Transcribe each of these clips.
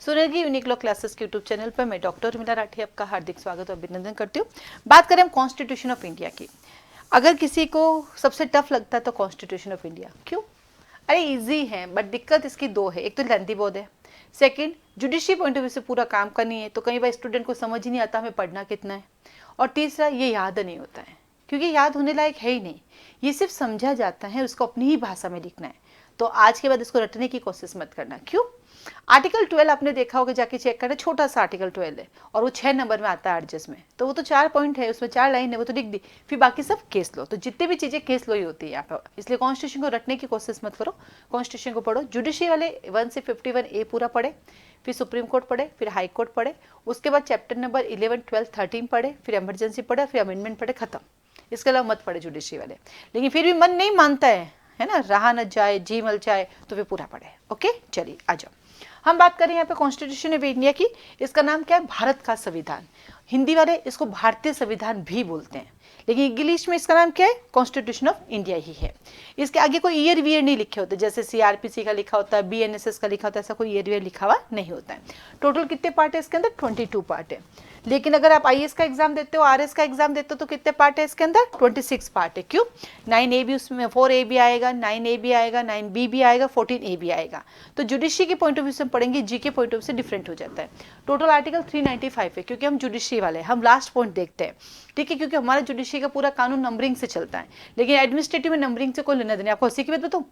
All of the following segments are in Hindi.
सुनेगी यूनिक लॉ क्लासेस के यूट्यूब चैनल पर मैं डॉक्टर उर्मिला राठी आपका हार्दिक स्वागत और अभिनंदन करती हूँ। बात करें हम कॉन्स्टिट्यूशन ऑफ इंडिया की। अगर किसी को सबसे टफ लगता है तो कॉन्स्टिट्यूशन ऑफ इंडिया क्यों? अरे इजी है, बट दिक्कत इसकी दो है। एक तो लेंथी बहुत है, second judiciary point of view से पूरा काम करनी है तो कई बार स्टूडेंट को समझ ही नहीं आता हमें पढ़ना कितना है, और तीसरा ये याद नहीं होता है क्योंकि याद होने लायक है ही नहीं, ये सिर्फ समझा जाता है, उसको अपनी ही भाषा में लिखना है। तो आज के बाद इसको रटने की कोशिश मत करना। क्यों? आर्टिकल 12 आपने देखा होगा, जाके चेक करना, छोटा सा आर्टिकल 12 है और वो 6 नंबर में आता है एडजस्ट में, तो वो तो 4 पॉइंट है, उसमें 4 लाइन है, वो तो लिख दी, फिर बाकी सब केस लो। तो जितने भी चीजें केस लो ही होती है यहाँ पर, इसलिए कॉन्स्टिट्यूशन को रटने की कोशिश मत करो, कॉन्स्टिट्यूशन को पढ़ो। जुडिशरी वाले 1 से 51A पूरा पढ़े, फिर सुप्रीम कोर्ट पढ़े, फिर हाई कोर्ट पढ़े, उसके बाद चैप्टर नंबर 11, 12, 13 पढ़े, फिर इमरजेंसी पढ़े, फिर अमेंडमेंट पढ़े, खत्म। इसके अलावा मत पढ़े जुडिशरी वाले। लेकिन फिर भी मन नहीं मानता है ना, रहा न जाए जी मल जाए, तो फिर पूरा पढ़े। ओके, चलिए आ जाओ। हम बात करें यहाँ पे कॉन्स्टिट्यूशन ऑफ इंडिया की। इसका नाम क्या है? भारत का संविधान। हिंदी वाले इसको भारतीय संविधान भी बोलते हैं, लेकिन इंग्लिश में इसका नाम क्या है? कॉन्स्टिट्यूशन ऑफ इंडिया ही है। इसके आगे कोई ईयर वियर नहीं लिखे होते, जैसे CRPC का लिखा होता है, BNSS का लिखा होता है, ऐसा कोई ईयर वियर लिखा हुआ नहीं होता है। टोटल कितने पार्ट है इसके अंदर? 22 पार्ट है। लेकिन अगर आप IAS का एग्जाम देते हो, RS का एग्जाम देते हो, तो कितने पार्ट है इसके अंदर? 26 पार्ट है। क्यों? 9A भी उसमें, 4A भी आएगा, 9A भी आएगा, 9B भी आएगा, 14A भी आएगा। तो जुडिशरी के पॉइंट ऑफ व्यू से पढ़ेंगे, जी के पॉइंट ऑफ व्यू से डिफरेंट हो जाता है। टोटल आर्टिकल 395 है, क्योंकि हम जुडिशरी वाले हैं, हम लास्ट पॉइंट देखते हैं, ठीक है, क्योंकि हमारा जुडिशरी का पूरा कानून नंबरिंग से चलता है, लेकिन एडमिनिस्ट्रेटिव में नंबरिंग से कोई लेना देना। आपको हंसी की बात बताऊं,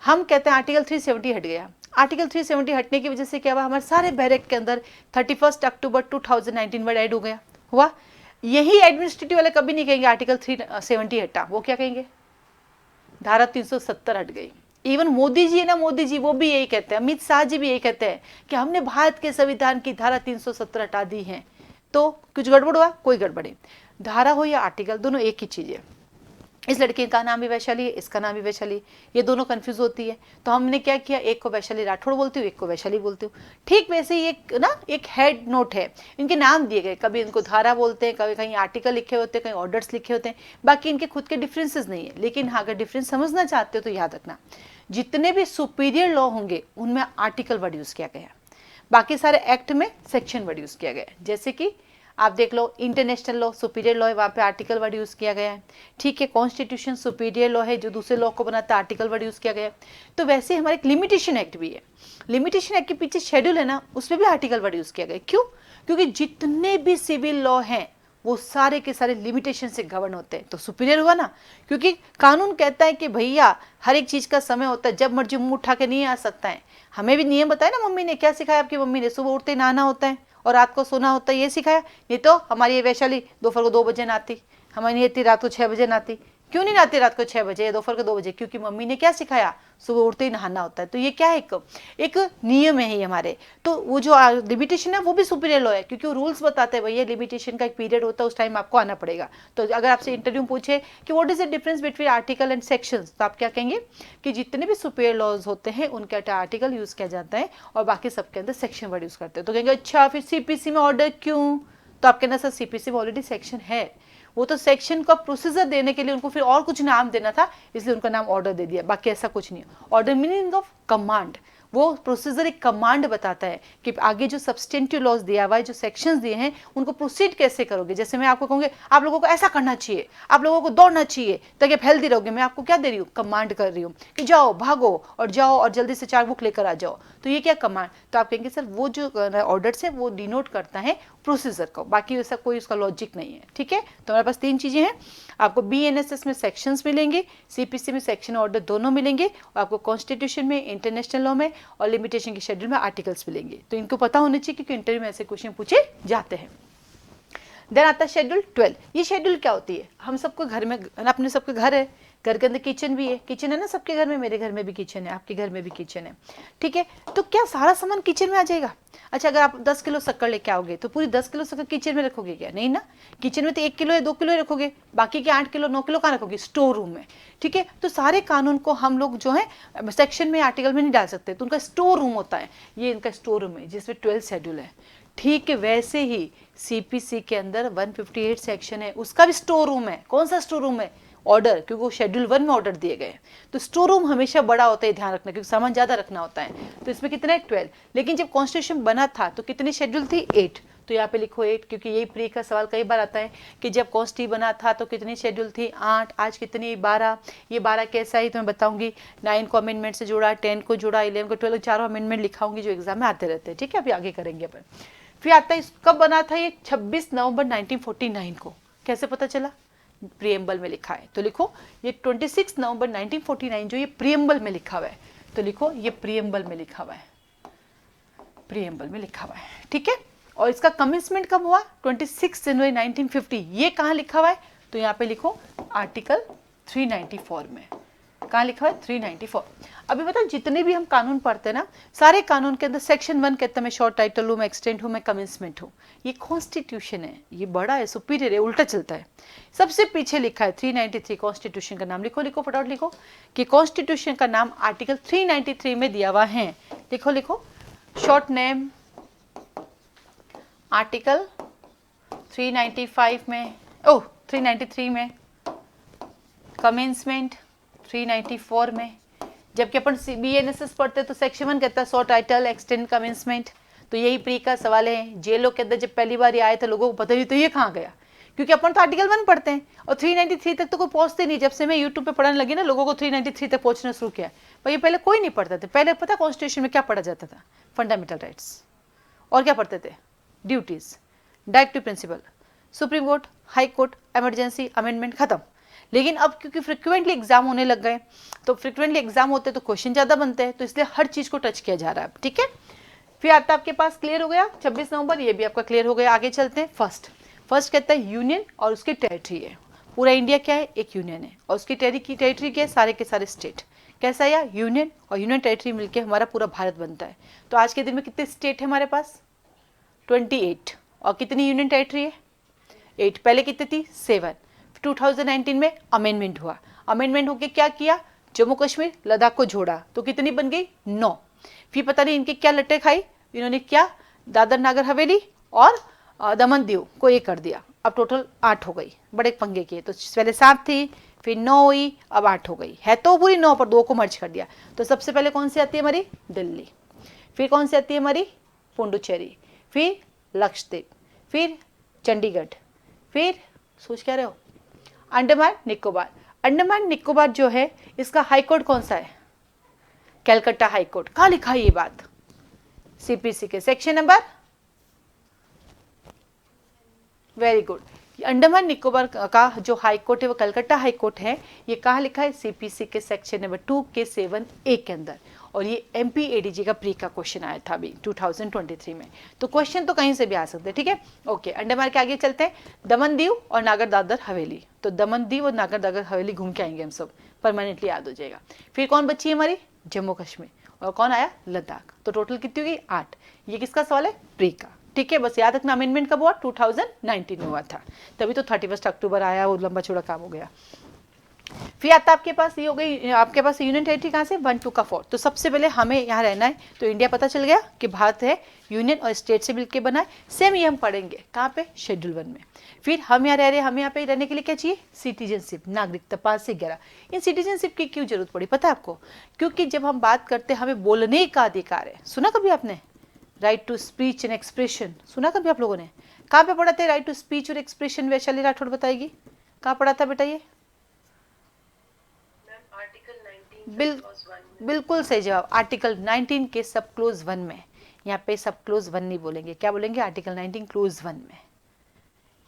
हम कहते हैं आर्टिकल 370 हट गया। आर्टिकल 370 हटने की वजह से क्या हुआ? हमारे सारे बैरक के अंदर 31 अक्टूबर 2019 वर्ड ऐड हो गया हुआ। यही एडमिनिस्ट्रेटिव वाले कभी नहीं कहेंगे आर्टिकल 370 हटा, वो क्या कहेंगे? धारा 370 हट गई। इवन मोदी जी है ना, मोदी जी वो भी यही कहते हैं, अमित शाह जी भी यही कहते हैं कि हमने भारत के संविधान की धारा 370 हटा दी है। तो कुछ गड़बड़ हुआ? कोई गड़बड़ नहीं। धारा हो या आर्टिकल, दोनों एक ही चीज है। इस लड़के का नाम भी वैशाली है, इसका नाम भी वैशाली है, ये दोनों कंफ्यूज होती है। तो हमने क्या किया, एक को वैशाली राठौड़ बोलती हूँ, एक को वैशाली बोलती हूँ। ठीक वैसे ही एक हेड नोट है, इनके नाम दिए गए, कभी इनको धारा बोलते हैं, कभी कहीं आर्टिकल लिखे होते हैं, कहीं ऑर्डर्स लिखे होते हैं, बाकी इनके खुद के डिफरेंसेस नहीं है। लेकिन हाँ, अगर डिफरेंस समझना चाहते हो तो याद रखना, जितने भी सुपीरियर लॉ होंगे उनमें आर्टिकल वर्ड यूज किया गया, बाकी सारे एक्ट में सेक्शन वर्ड यूज किया गया। जैसे कि आप देख लो, इंटरनेशनल लॉ सुपीरियर लॉ है, वहाँ पे आर्टिकल वर्ड यूज किया गया है, ठीक है। कॉन्स्टिट्यूशन सुपीरियर लॉ है, जो दूसरे लॉ को बनाता है, आर्टिकल वर्ड यूज किया गया है। तो वैसे हमारे एक लिमिटेशन एक्ट भी है, लिमिटेशन एक्ट के पीछे शेड्यूल है ना, उसमें भी आर्टिकल वर्ड यूज किया गया। क्यों? क्योंकि जितने भी सिविल लॉ हैं वो सारे के सारे लिमिटेशन से गवर्न होते हैं। तो सुपीरियर हुआ ना, क्योंकि कानून कहता है कि भैया हर एक चीज का समय होता है, जब मर्जी मुंह उठा के नहीं आ सकता है। हमें भी नियम बताया ना मम्मी ने, क्या सिखाया आपकी मम्मी ने? सुबह उठते ही नहाना होता है और रात को सोना होता है, ये सिखाया। नहीं तो हमारी ये वैशाली दोपहर को 2 बजे नहाती, हमारी नहीं रात को 6 बजे नहाती। क्यों नहीं नहाती रात को 6 बजे या दोपहर को 2 बजे? क्योंकि मम्मी ने क्या सिखाया? सुबह उठते ही नहाना होता है। तो ये क्या है? एक नियम है ही हमारे। तो वो जो लिमिटेशन है वो भी सुपीरियर लॉ है, क्योंकि वो रूल्स बताते हैं भैया लिमिटेशन का एक पीरियड होता है, उस टाइम आपको आना पड़ेगा। तो अगर आपसे इंटरव्यू पूछे कि what is the difference between article and sections, तो आप क्या कहेंगे कि जितने भी सुपीरियर लॉज होते हैं उनके आर्टिकल यूज किया जाता है और बाकी सबके अंदर सेक्शन वर्ड यूज करते हैं। तो कहेंगे अच्छा फिर CPC में ऑर्डर क्यों? तो आप कहना सर CPC में ऑलरेडी सेक्शन है, वो तो सेक्शन का प्रोसीजर देने के लिए उनको फिर और कुछ नाम देना था, इसलिए उनका नाम ऑर्डर दे दिया, बाकी ऐसा कुछ नहीं। ऑर्डर मीनिंग ऑफ कमांड, वो प्रोसीजर एक कमांड बताता है कि आगे जो सब्सटेंटिव लॉज दिया हुआ है, जो सेक्शंस दिए हैं, उनको प्रोसीड कैसे करोगे। जैसे मैं आपको कहूँगी आप लोगों को ऐसा करना चाहिए, आप लोगों को दौड़ना चाहिए ताकि आप हेल्दी रहोगे, मैं आपको क्या दे रही हूँ? कमांड कर रही हूँ कि जाओ, भागो और जाओ और जल्दी से 4 बुक लेकर आ जाओ। तो ये क्या कमांड? तो आप कहेंगे सर वो जो ऑर्डर्स है वो डिनोट करता है प्रोसीजर को, बाकी वैसा कोई उसका लॉजिक नहीं है, ठीक है। तो हमारे पास 3 चीजें हैं, आपको BNSS में सेक्शंस मिलेंगे, CPC में सेक्शन ऑर्डर दोनों मिलेंगे, और आपको कॉन्स्टिट्यूशन में, इंटरनेशनल लॉ में और लिमिटेशन के शेड्यूल में आर्टिकल्स मिलेंगे। तो इनको पता होने चाहिए क्योंकि इंटरव्यू में ऐसे क्वेश्चन पूछे जाते हैं। देन आता है शेड्यूल 12। ये शेड्यूल क्या होती है? हम सबको घर में, अपने सबके घर है, घर के अंदर किचन भी है, किचन है ना सबके घर में, मेरे घर में भी किचन है, आपके घर में भी किचन है, ठीक है। तो क्या सारा सामान किचन में आ जाएगा? अच्छा, अगर आप 10 किलो शक्कर लेके आओगे तो पूरी 10 किलो शक्कर किचन में रखोगे क्या? नहीं ना, किचन में तो 1 किलो या 2 किलो रखोगे, बाकी के 8 किलो 9 किलो कहाँ रखोगे? स्टोर रूम में, ठीक है। तो सारे कानून को हम लोग जो है सेक्शन में, आर्टिकल में नहीं डाल सकते, तो उनका स्टोर रूम होता है, ये इनका स्टोर रूम है जिसमें 12 शेड्यूल है, ठीक है। वैसे ही CPC के अंदर 158 सेक्शन है, उसका भी स्टोर रूम है। कौन सा स्टोर रूम है? ऑर्डर, क्योंकि वो शेड्यूल 1 में ऑर्डर दिए गए। तो स्टोर रूम हमेशा बड़ा होता है, ध्यान रखना, क्योंकि सामान ज़्यादा रखना होता है। तो इसमें कितना है 12, लेकिन जब कॉन्स्टिट्यूशन बना था तो कितनी शेड्यूल थी 8, तो यहाँ पे लिखो 8, क्योंकि यही प्री का सवाल कई बार आता है कि जब कॉन्स्टी बना था तो कितनी शेड्यूल थी 8, आज कितनी 12। ये 12 कैसा ही तो मैं बताऊंगी, 9 को अमेंडमेंट से जोड़ा, 10 को जोड़ा, 11 को 12, चारों अमेंडमेंट लिखाऊंगी जो एग्जाम में आते रहते हैं, ठीक है। अभी आगे करेंगे अपन। फिर आता है कब बना था ये, 26 नवंबर 1949 को। कैसे पता चला, प्रियम्बल में लिखा है, तो लिखो ये 26 नवंबर 1949 जो ये प्रियम्बल में लिखा हुआ है, तो लिखो ये प्रियम्बल में लिखा हुआ है, प्रियम्बल में लिखा हुआ है, ठीक है। और इसका कमेंसमेंट कब हुआ, 26 जनवरी 1950। ये कहाँ लिखा हुआ है, तो यहाँ पे लिखो आर्टिकल 394 में। कहाँ लिखा है 394। अभी बताओ जितने भी हम कानून पढ़ते हैं ना, सारे कानून के अंदर सेक्शन 1 कहता है मैं शॉर्ट टाइटल हूँ, मैं एक्सटेंट हूँ, मैं कमेंसमेंट हूँ। ये कॉन्स्टिट्यूशन है, ये बड़ा है, सुपीरियर है, उल्टा चलता है। सबसे पीछे लिखा है 393, कॉन्स्टिट्यूशन का नाम लिखो, लिखो फटाफट लिखो कि कॉन्स्टिट्यूशन का नाम आर्टिकल 393 में दिया हुआ है। लिखो लिखो, शॉर्ट नेम आर्टिकल 395 में, 393 में, कमेंसमेंट 394 में। जबकि अपन BNSS पढ़ते तो सेक्शन 1 कहता है शॉर्ट टाइटल, एक्सटेंड, कमेंसमेंट। तो यही प्री का सवाल है। जेलों के अंदर जब पहली बार ये आए थे लोगों को पता नहीं तो ये कहाँ गया, क्योंकि अपन तो आर्टिकल 1 पढ़ते हैं और 393 तक तो कोई पहुंचते नहीं। जब से मैं यूट्यूब पे पढ़ने लगी ना, लोगों को 393 तक पहुंचना शुरू किया, पर ये पहले कोई नहीं पढ़ते थे। पहले पता कॉन्स्टिट्यूशन में क्या पढ़ा जाता था, फंडामेंटल राइट्स, और क्या पढ़ते थे, duties, directive principle, supreme court, high court, emergency, amendment, खत्म। लेकिन अब क्योंकि फ्रिक्वेंटली एग्जाम होने लग गए, तो फ्रिक्वेंटली एग्जाम होते तो क्वेश्चन ज़्यादा बनते हैं, तो इसलिए हर चीज़ को टच किया जा रहा है, ठीक है। फिर आता है आपके पास, क्लियर हो गया 26 नवंबर, ये भी आपका क्लियर हो गया। आगे चलते हैं। फर्स्ट कहता है यूनियन और उसकी टेरिटरी है। पूरा इंडिया क्या है, एक यूनियन है, और उसकी टेरिटरी क्या है, सारे के सारे स्टेट। कैसा है, यूनियन और यूनियन टेरिटरी मिलकर हमारा पूरा भारत बनता है। तो आज के दिन में कितने स्टेट है हमारे पास, 28, और कितनी यूनियन टेरिटरी है, 8। पहले कितनी थी, 7। 2019 में अमेंडमेंट हुआ, अमेंडमेंट होके क्या किया, जम्मू कश्मीर लद्दाख को जोड़ा, तो कितनी बन गई, 9। फिर पता नहीं इनके क्या लट्टे खाई, इन्होंने क्या दादर नागर हवेली और दमन दीव को ये कर दिया, अब टोटल 8 हो गई, बड़े पंगे किए। तो पहले 7 थी, फिर 9 हुई, अब 8 हो गई, है तो पूरी 9 पर 2 को मर्ज कर दिया। तो सबसे पहले कौन सी आती है हमारी, दिल्ली। फिर कौन सी आती है हमारी, पुडुचेरी, फिर लक्षद्वीप, फिर चंडीगढ़, फिर सोच क्या रहे हो, अंडमान निकोबार। अंडमान निकोबार जो है इसका हाई कोर्ट कौन सा है, कैलकाटा हाई कोर्ट। कहाँ लिखा है ये बात, CPC के section number, very good. Andaman Nicobar का जो हाई कोर्ट है वो कलकत्ता हाई कोर्ट है। ये कहाँ लिखा है, CPC के सेक्शन नंबर 2 के 7A के अंदर। और ये MPADG का प्री का क्वेश्चन आया था अभी 2023 में। तो क्वेश्चन तो कहीं से भी आ सकते हैं, ठीक है। ओके, अंडमान के आगे चलते हैं, दमन दीव और नागर दादर हवेली। तो दमन दीव और नागर दादर हवेली घूम के आएंगे हम सब, परमानेंटली याद हो जाएगा। फिर कौन बची है हमारी, जम्मू कश्मीर, और कौन आया, लद्दाख। तो टोटल कितनी हुई, 8। ये किसका सवाल है, प्री का, ठीक है। बस याद रखना अमेंडमेंट कब हुआ, 2019 में हुआ था, तभी तो 31 अक्टूबर आया, वो लंबा चौड़ा काम हो गया। फिर आता आपके पास ये हो गई, आपके पास यूनियन टेरिटरी कहाँ से, 1, 2 का 4। तो सबसे पहले हमें यहाँ रहना है, तो इंडिया पता चल गया कि भारत है यूनियन और स्टेट से मिलकर बना है। सेम ये हम पढ़ेंगे कहाँ पे, शेड्यूल 1 में। फिर हम यहाँ रह रहे हैं, हमें यहाँ पे रहने के लिए क्या चाहिए, सिटीजनशिप, नागरिकता 5 से 11। इन सिटीजनशिप की क्यों जरूरत पड़ी पता है आपको, क्योंकि जब हम बात करते हैं हमें बोलने का अधिकार है। सुना कभी आपने, right to speech and expression, सुना कभी आप लोगों ने, कहाँ पे पढ़ा था राइट टू स्पीच और एक्सप्रेशन, वैशाली राठौड़ बताएगी कहाँ पढ़ा था बेटा ये, बिल्कुल सही जवाब, आर्टिकल 19 के सब क्लोज 1 में। यहाँ पे सब क्लोज 1 नहीं बोलेंगे, क्या बोलेंगे, आर्टिकल 19 क्लोज 1 में।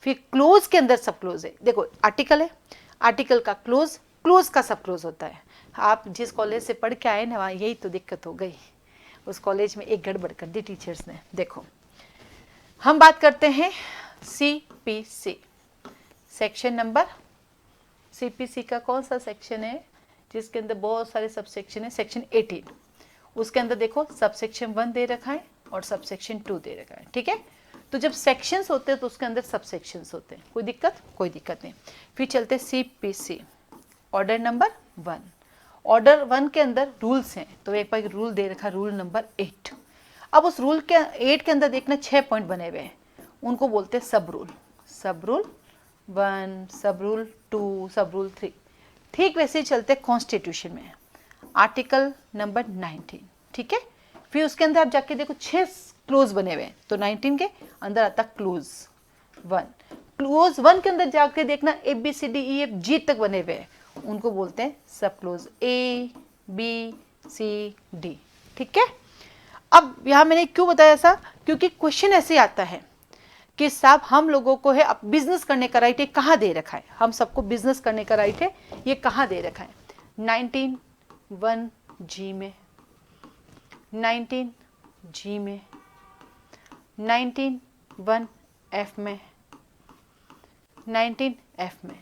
फिर क्लोज के अंदर सब क्लोज है, देखो आर्टिकल है, आर्टिकल का क्लोज, क्लोज का सब क्लोज होता है। आप जिस कॉलेज से पढ़ के आए ना, वहाँ यही तो दिक्कत हो गई, उस कॉलेज में एक गड़बड़ कर दी टीचर्स ने। देखो हम बात करते हैं CPC, सेक्शन नंबर, CPC का कौन सा सेक्शन है जिसके अंदर बहुत सारे सबसेक्शन है, सेक्शन 18। उसके अंदर देखो सबसेक्शन 1 दे रखा है और सबसेक्शन 2 दे रखा है, ठीक है। तो जब सेक्शंस होते हैं तो उसके अंदर सबसेक्शंस होते हैं, कोई दिक्कत, कोई दिक्कत नहीं। फिर चलते CPC, ऑर्डर नंबर 1। ऑर्डर 1 के अंदर रूल्स हैं, तो एक बार रूल दे रखा, रूल नंबर 8। अब उस रूल के 8 के अंदर देखना 6 पॉइंट बने हुए हैं, उनको बोलते हैं सब रूल। सब रूल 1, सब रूल 2, सब रूल 3। ठीक वैसे ही चलते कॉन्स्टिट्यूशन में, आर्टिकल नंबर 19, ठीक है। फिर उसके अंदर आप जाके देखो 6 क्लोज बने हुए हैं, तो 19 के अंदर आता क्लोज 1। क्लोज 1 के अंदर जाके देखना ABCDEFG तक बने हुए हैं, उनको बोलते हैं सब क्लोज ABCD, ठीक है। अब यहाँ मैंने क्यों बताया ऐसा, क्योंकि क्वेश्चन ऐसे आता है कि साहब हम लोगों को है अब बिजनेस करने का राइट है, कहाँ दे रखा है, हम सबको बिजनेस करने का राइट है, ये कहाँ दे रखा है, 19(1)G में, 19(G) में, 19(1)F में, 19(F) में।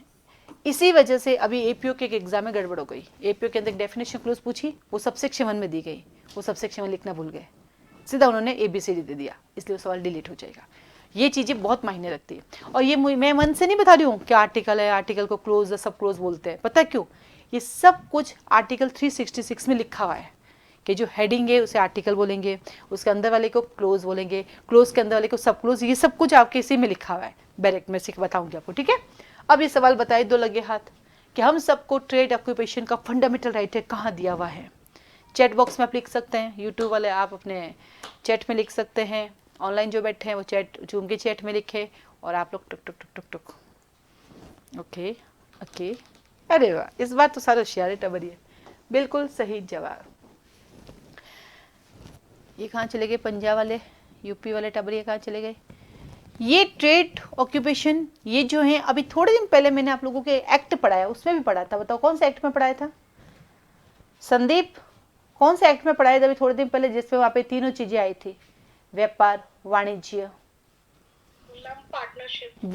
इसी वजह से अभी एपीओ के एग्जाम में गड़बड़ हो गई। एपीओ के अंदर डेफिनेशन क्लोज पूछी, वो सबसेक्शन 1 में दी गई, वो सबसेक्शन 1 लिखना भूल गए, सीधा उन्होंने ABCD दे दिया, इसलिए वो सवाल डिलीट हो जाएगा। ये चीज़ें बहुत मायने रखती है। और ये मैं मन से नहीं बता रही हूँ कि आर्टिकल है, आर्टिकल को क्लोज है, सब क्लोज बोलते हैं, पता है क्यों, ये सब कुछ आर्टिकल 366 में लिखा हुआ है कि जो हेडिंग है उसे आर्टिकल बोलेंगे, उसके अंदर वाले को क्लोज बोलेंगे, क्लोज के अंदर वाले को सब क्लोज, ये सब कुछ आपके इसी में लिखा हुआ है। डायरेक्ट मैं सीख बताऊंगी आपको, ठीक है। अब ये सवाल बताए दो लगे हाथ कि हम सबको ट्रेड ऑक्यूपेशन का फंडामेंटल राइट है कहाँ दिया हुआ है। चैट बॉक्स में आप लिख सकते हैं, यूट्यूब वाले आप अपने चैट में लिख सकते हैं, ऑनलाइन जो बैठे हैं वो चैट जूम के चैट में लिखे, और आप लोग टुक टुक टुक टुक टुक, ओके ओके, अरे वाह, इस बार तो सारे होशियार है टबरिए, बिल्कुल सही जवाब। ये कहाँ चले गए पंजाब वाले, यूपी वाले टबरिए कहाँ चले गए। ये ट्रेड ऑक्यूपेशन ये जो है, अभी थोड़े दिन पहले मैंने आप लोगों के एक्ट पढ़ाया, उसमें भी पढ़ा था, बताओ कौन से एक्ट में पढ़ाया था संदीप, कौन से एक्ट में पढ़ाया था अभी थोड़े दिन पहले, जिसमें वहाँ पे तीनों चीजें आई थी, व्यापार, वाणिज्य, पार्टनरशिप।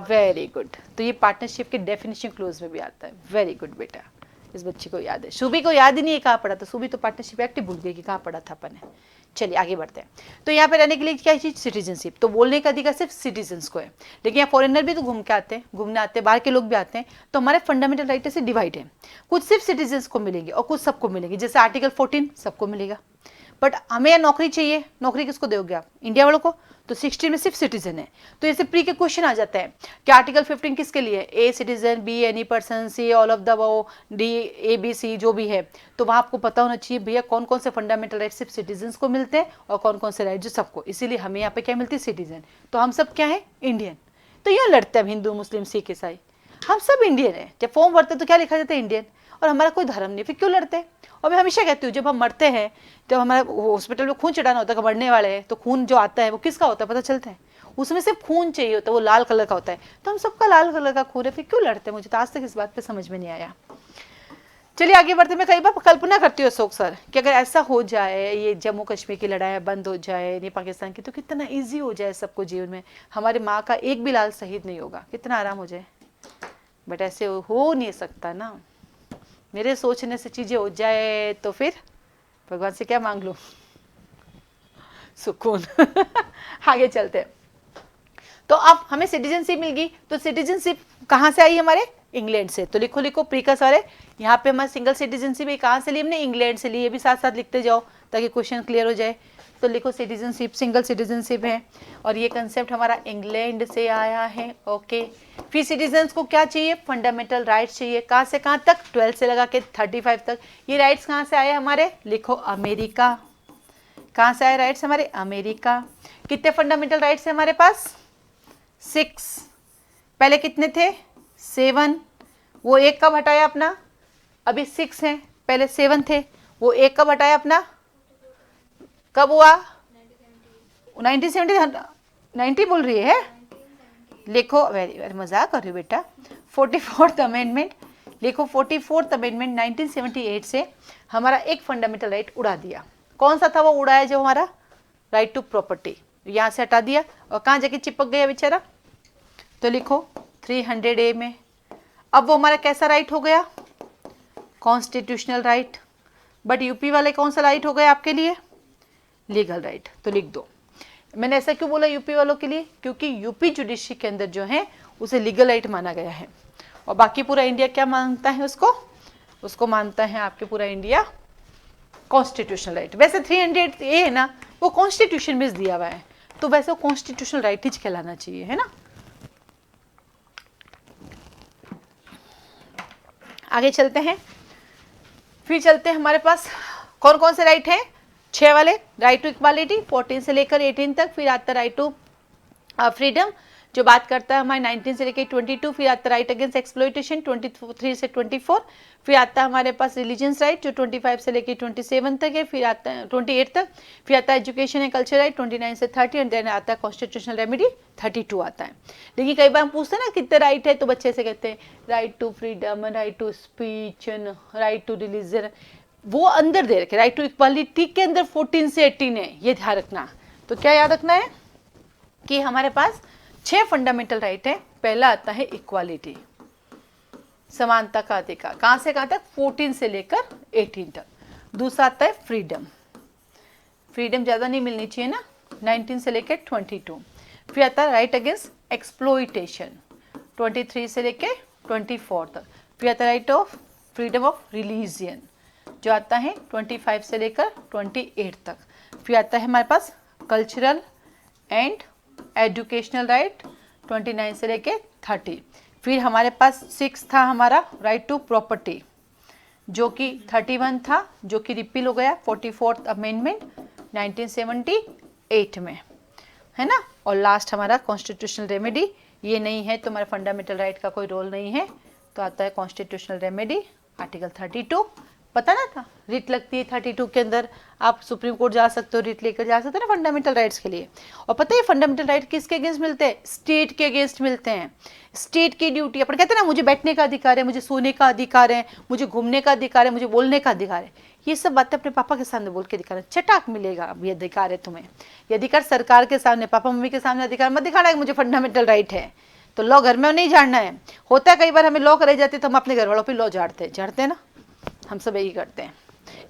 वेरी गुड, तो ये पार्टनरशिप के डेफिनेशन क्लोज में भी आता है। वेरी गुड बेटा, इस बच्चे को याद है, सुबी को याद ही नहीं है कहाँ पढ़ा था, सुबी तो पार्टनरशिप एक्ट भूल गई कि कहाँ पढ़ा था अपन ने। चलिए आगे बढ़ते हैं। तो यहाँ पे रहने के लिए क्या चीज, सिटीजनशिप, तो बोलने का अधिकार सिर्फ सिटीजन्स को है, लेकिन यहाँ फॉरेनर भी तो घूम के आते हैं, घूमने आते हैं, बाहर के लोग भी आते हैं, तो हमारे फंडामेंटल राइट से डिवाइड है, कुछ सिर्फ सिटीजन्स को मिलेंगे और कुछ सबको मिलेंगे, जैसे आर्टिकल 14 सबको मिलेगा। बट हमें नौकरी चाहिए, नौकरी किसको दोगे आप, इंडिया वालों को, तो 16 में सिर्फ सिटीजन है। तो ऐसे प्री के क्वेश्चन आ जाता है कि आर्टिकल 15 किसके लिए, A citizen, B any person, C all of the above, D ABC जो भी है, तो वहाँ आपको पता होना चाहिए भैया कौन कौन से फंडामेंटल राइट सिर्फ सिटीजन्स को मिलते हैं और कौन कौन से राइट जो सबको, इसीलिए हमें यहाँ पे क्या मिलती है, सिटीजन। तो हम सब क्या है, इंडियन। तो यूँ लड़ते हैं हिंदू मुस्लिम सिख ईसाई, हम सब इंडियन है। जब फॉर्म भरते तो क्या लिखा जाता है, इंडियन, और हमारा कोई धर्म नहीं, फिर क्यों लड़ते हैं। और मैं हमेशा कहती हूँ जब हम मरते हैं, जब हमारे हॉस्पिटल में खून चढ़ाना होता है, मरने वाले हैं, तो खून जो आता है वो किसका होता है पता चलता है, उसमें सिर्फ खून चाहिए होता है, वो लाल कलर का होता है, तो हम सबका लाल कलर का खून है, फिर क्यों लड़ते हैं, मुझे तो आज तक इस बात पे समझ में नहीं आया। चलिए आगे बढ़ते। मैं कई बार कल्पना करती हूँ अशोक सर कि अगर ऐसा हो जाए, ये जम्मू कश्मीर की लड़ाई बंद हो जाए, नहीं पाकिस्तान की, तो कितना ईजी हो जाए सबको जीवन में, हमारे माँ का एक भी लाल शहीद नहीं होगा, कितना आराम हो जाए। बट ऐसे हो नहीं सकता ना, मेरे सोचने से चीजें हो जाए तो फिर भगवान से क्या मांग लो, सुकून। आगे चलते हैं। तो अब हमें सिटीजनशिप मिल गई, तो सिटीजनशिप कहाँ से आई हमारे, इंग्लैंड से। तो लिखो लिखो प्रीकस वाले, यहाँ पे हमारे सिंगल सिटीजनशिप कहाँ से ली हमने, इंग्लैंड से ली, ये भी साथ साथ लिखते जाओ ताकि क्वेश्चन क्लियर हो जाए। तो लिखो सिटीजनशिप सिंगल सिटीजनशिप है, और ये कंसेप्ट हमारा इंग्लैंड से आया है, ओके। फिर सिटीजन्स को क्या चाहिए, फंडामेंटल राइट्स चाहिए, कहाँ से कहाँ तक, 12 से लगा के 35 तक। ये राइट्स कहाँ से आए हमारे, लिखो अमेरिका। कहाँ से आए राइट्स हमारे, अमेरिका। कितने फंडामेंटल राइट्स है हमारे पास, 6। पहले कितने थे, 7, वो एक कब हटाया अपना, अभी 6 हैं, पहले 7 थे, वो एक कब हटाया अपना, कब हुआ, 1970, 90 बोल रही है, लिखो, वेरी वेरी मजाक कर रही हो बेटा। 44th अमेंडमेंट, लिखो 44th अमेंडमेंट 1978 से हमारा एक फंडामेंटल राइट उड़ा दिया। कौन सा था वो उड़ाया, जो हमारा राइट टू प्रॉपर्टी, यहाँ से हटा दिया, और कहाँ जाके चिपक गया बेचारा, तो लिखो 300A में। अब वो हमारा कैसा राइट हो गया, कॉन्स्टिट्यूशनल राइट। बट यूपी वाले कौन सा राइट हो गया आपके लिए, लीगल राइट। तो लिख दो। मैंने ऐसा क्यों बोला यूपी वालों के लिए, क्योंकि यूपी जुडिशरी के अंदर जो है उसे लीगल राइट माना गया है, और बाकी पूरा इंडिया क्या मानता है उसको मानता है आपके पूरा इंडिया कॉन्स्टिट्यूशनल राइट। वैसे 300A है ना, वो कॉन्स्टिट्यूशन में दिया हुआ है, तो वैसे वो कॉन्स्टिट्यूशनल राइट ही कहलाना चाहिए, है ना। आगे चलते हैं, फिर चलते हैं हमारे पास कौन कौन से राइट हैं, 6 वाले। राइट टू इक्वालिटी 14 से लेकर 18 तक, फिर आता है राइट टू फ्रीडम जो बात करता है हमारे 19 से लेकर 22, फिर आता है राइट अगेंस्ट एक्सप्लॉइटेशन 23 से 24, फिर आता है हमारे पास रिलीजियंस राइट जो 25 से लेकर 27 तक है, फिर आता है 28 तक, फिर आता है एजुकेशन एंड कल्चर राइट 29 से 30, एंड देन आता है कॉन्स्टिट्यूशनल रेमेडी 32 आता है। लेकिन कई बार हम पूछते हैं ना कितने राइट है, तो बच्चे से कहते हैं right to freedom, right to speech, right to religion, वो अंदर दे रखे। राइट टू इक्वालिटी के अंदर 14 से 18 है, ये ध्यान रखना। तो क्या याद रखना है कि हमारे पास 6 फंडामेंटल राइट है। पहला आता है इक्वालिटी, समानता का अधिकार, कहां से कहां तक, 14 से लेकर 18 तक। दूसरा आता है फ्रीडम, फ्रीडम ज्यादा नहीं मिलनी चाहिए ना, 19 से लेकर 22। फिर आता है राइट अगेंस्ट एक्सप्लॉइटेशन 23 से लेकर 24 तक। फिर आता है right of freedom of religion जो आता है 25 से लेकर 28 तक। फिर आता है हमारे पास कल्चरल एंड एजुकेशनल राइट 29 से लेके 30। फिर हमारे पास 6 था हमारा राइट टू प्रॉपर्टी जो कि 31 था, जो कि रिपील हो गया 44th अमेंडमेंट 1978 में, है ना। और लास्ट हमारा कॉन्स्टिट्यूशनल रेमेडी, ये नहीं है तो हमारा फंडामेंटल राइट का कोई रोल नहीं है, तो आता है कॉन्स्टिट्यूशनल रेमेडी आर्टिकल 32। पता ना था रिट लगती है 32 के अंदर, आप सुप्रीम कोर्ट जा सकते हो, रिट लेकर जा सकते हो ना फंडामेंटल राइट्स के लिए। और पता है फंडामेंटल राइट किसके अगेंस्ट मिलते हैं, स्टेट के अगेंस्ट मिलते हैं। स्टेट की ड्यूटी, अपन कहते हैं ना मुझे बैठने का अधिकार है, मुझे सोने का अधिकार है, मुझे घूमने का अधिकार है, मुझे बोलने का अधिकार है, ये सब बातें अपने पापा के सामने बोल के दिखाना, चटाक मिलेगा। अब ये अधिकार है तुम्हें, ये अधिकार सरकार के सामने, पापा मम्मी के सामने अधिकार मत दिखाना है मुझे फंडामेंटल राइट है। तो लॉ घर में नहीं झाड़ना है। होता है कई बार हमें लॉ कराई जाती है तो हम अपने घर वालों पर लॉ झाड़ते हैं ना, हम सब यही करते हैं,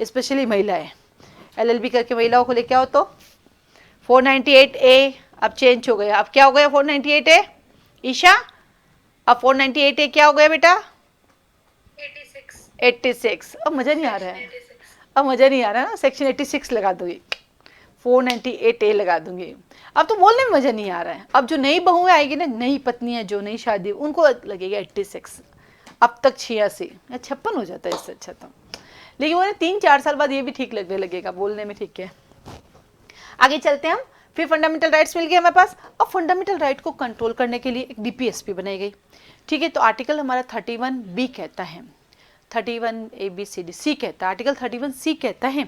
स्पेशली महिलाएं। LLB करके महिलाओं को लेके आओ तो 498A अब चेंज हो गया। अब क्या हो गया 498A ईशा, अब 498A क्या हो गया बेटा, 86। अब मजा नहीं आ रहा है, अब मजा नहीं आ रहा है ना, सेक्शन 86 लगा दूंगी, 498A लगा दूंगी। अब तो बोलने में मजा नहीं आ रहा है। अब जो नई बहुएं आएगी ना, नई पत्नी है जो नई शादी, उनको लगेगा 86, अब तक 86 या 56 हो जाता है इससे अच्छा तो। लेकिन वो 3-4 साल बाद ये भी ठीक लगने लगेगा, बोलने में ठीक है। आगे चलते हैं हम, फिर फंडामेंटल राइट्स मिल गए हमारे पास। अब फंडामेंटल राइट को कंट्रोल करने के लिए एक DPSP बनाई गई, ठीक है। तो आर्टिकल हमारा 31B कहता है, 31ABCDC कहता है, आर्टिकल 31C कहता है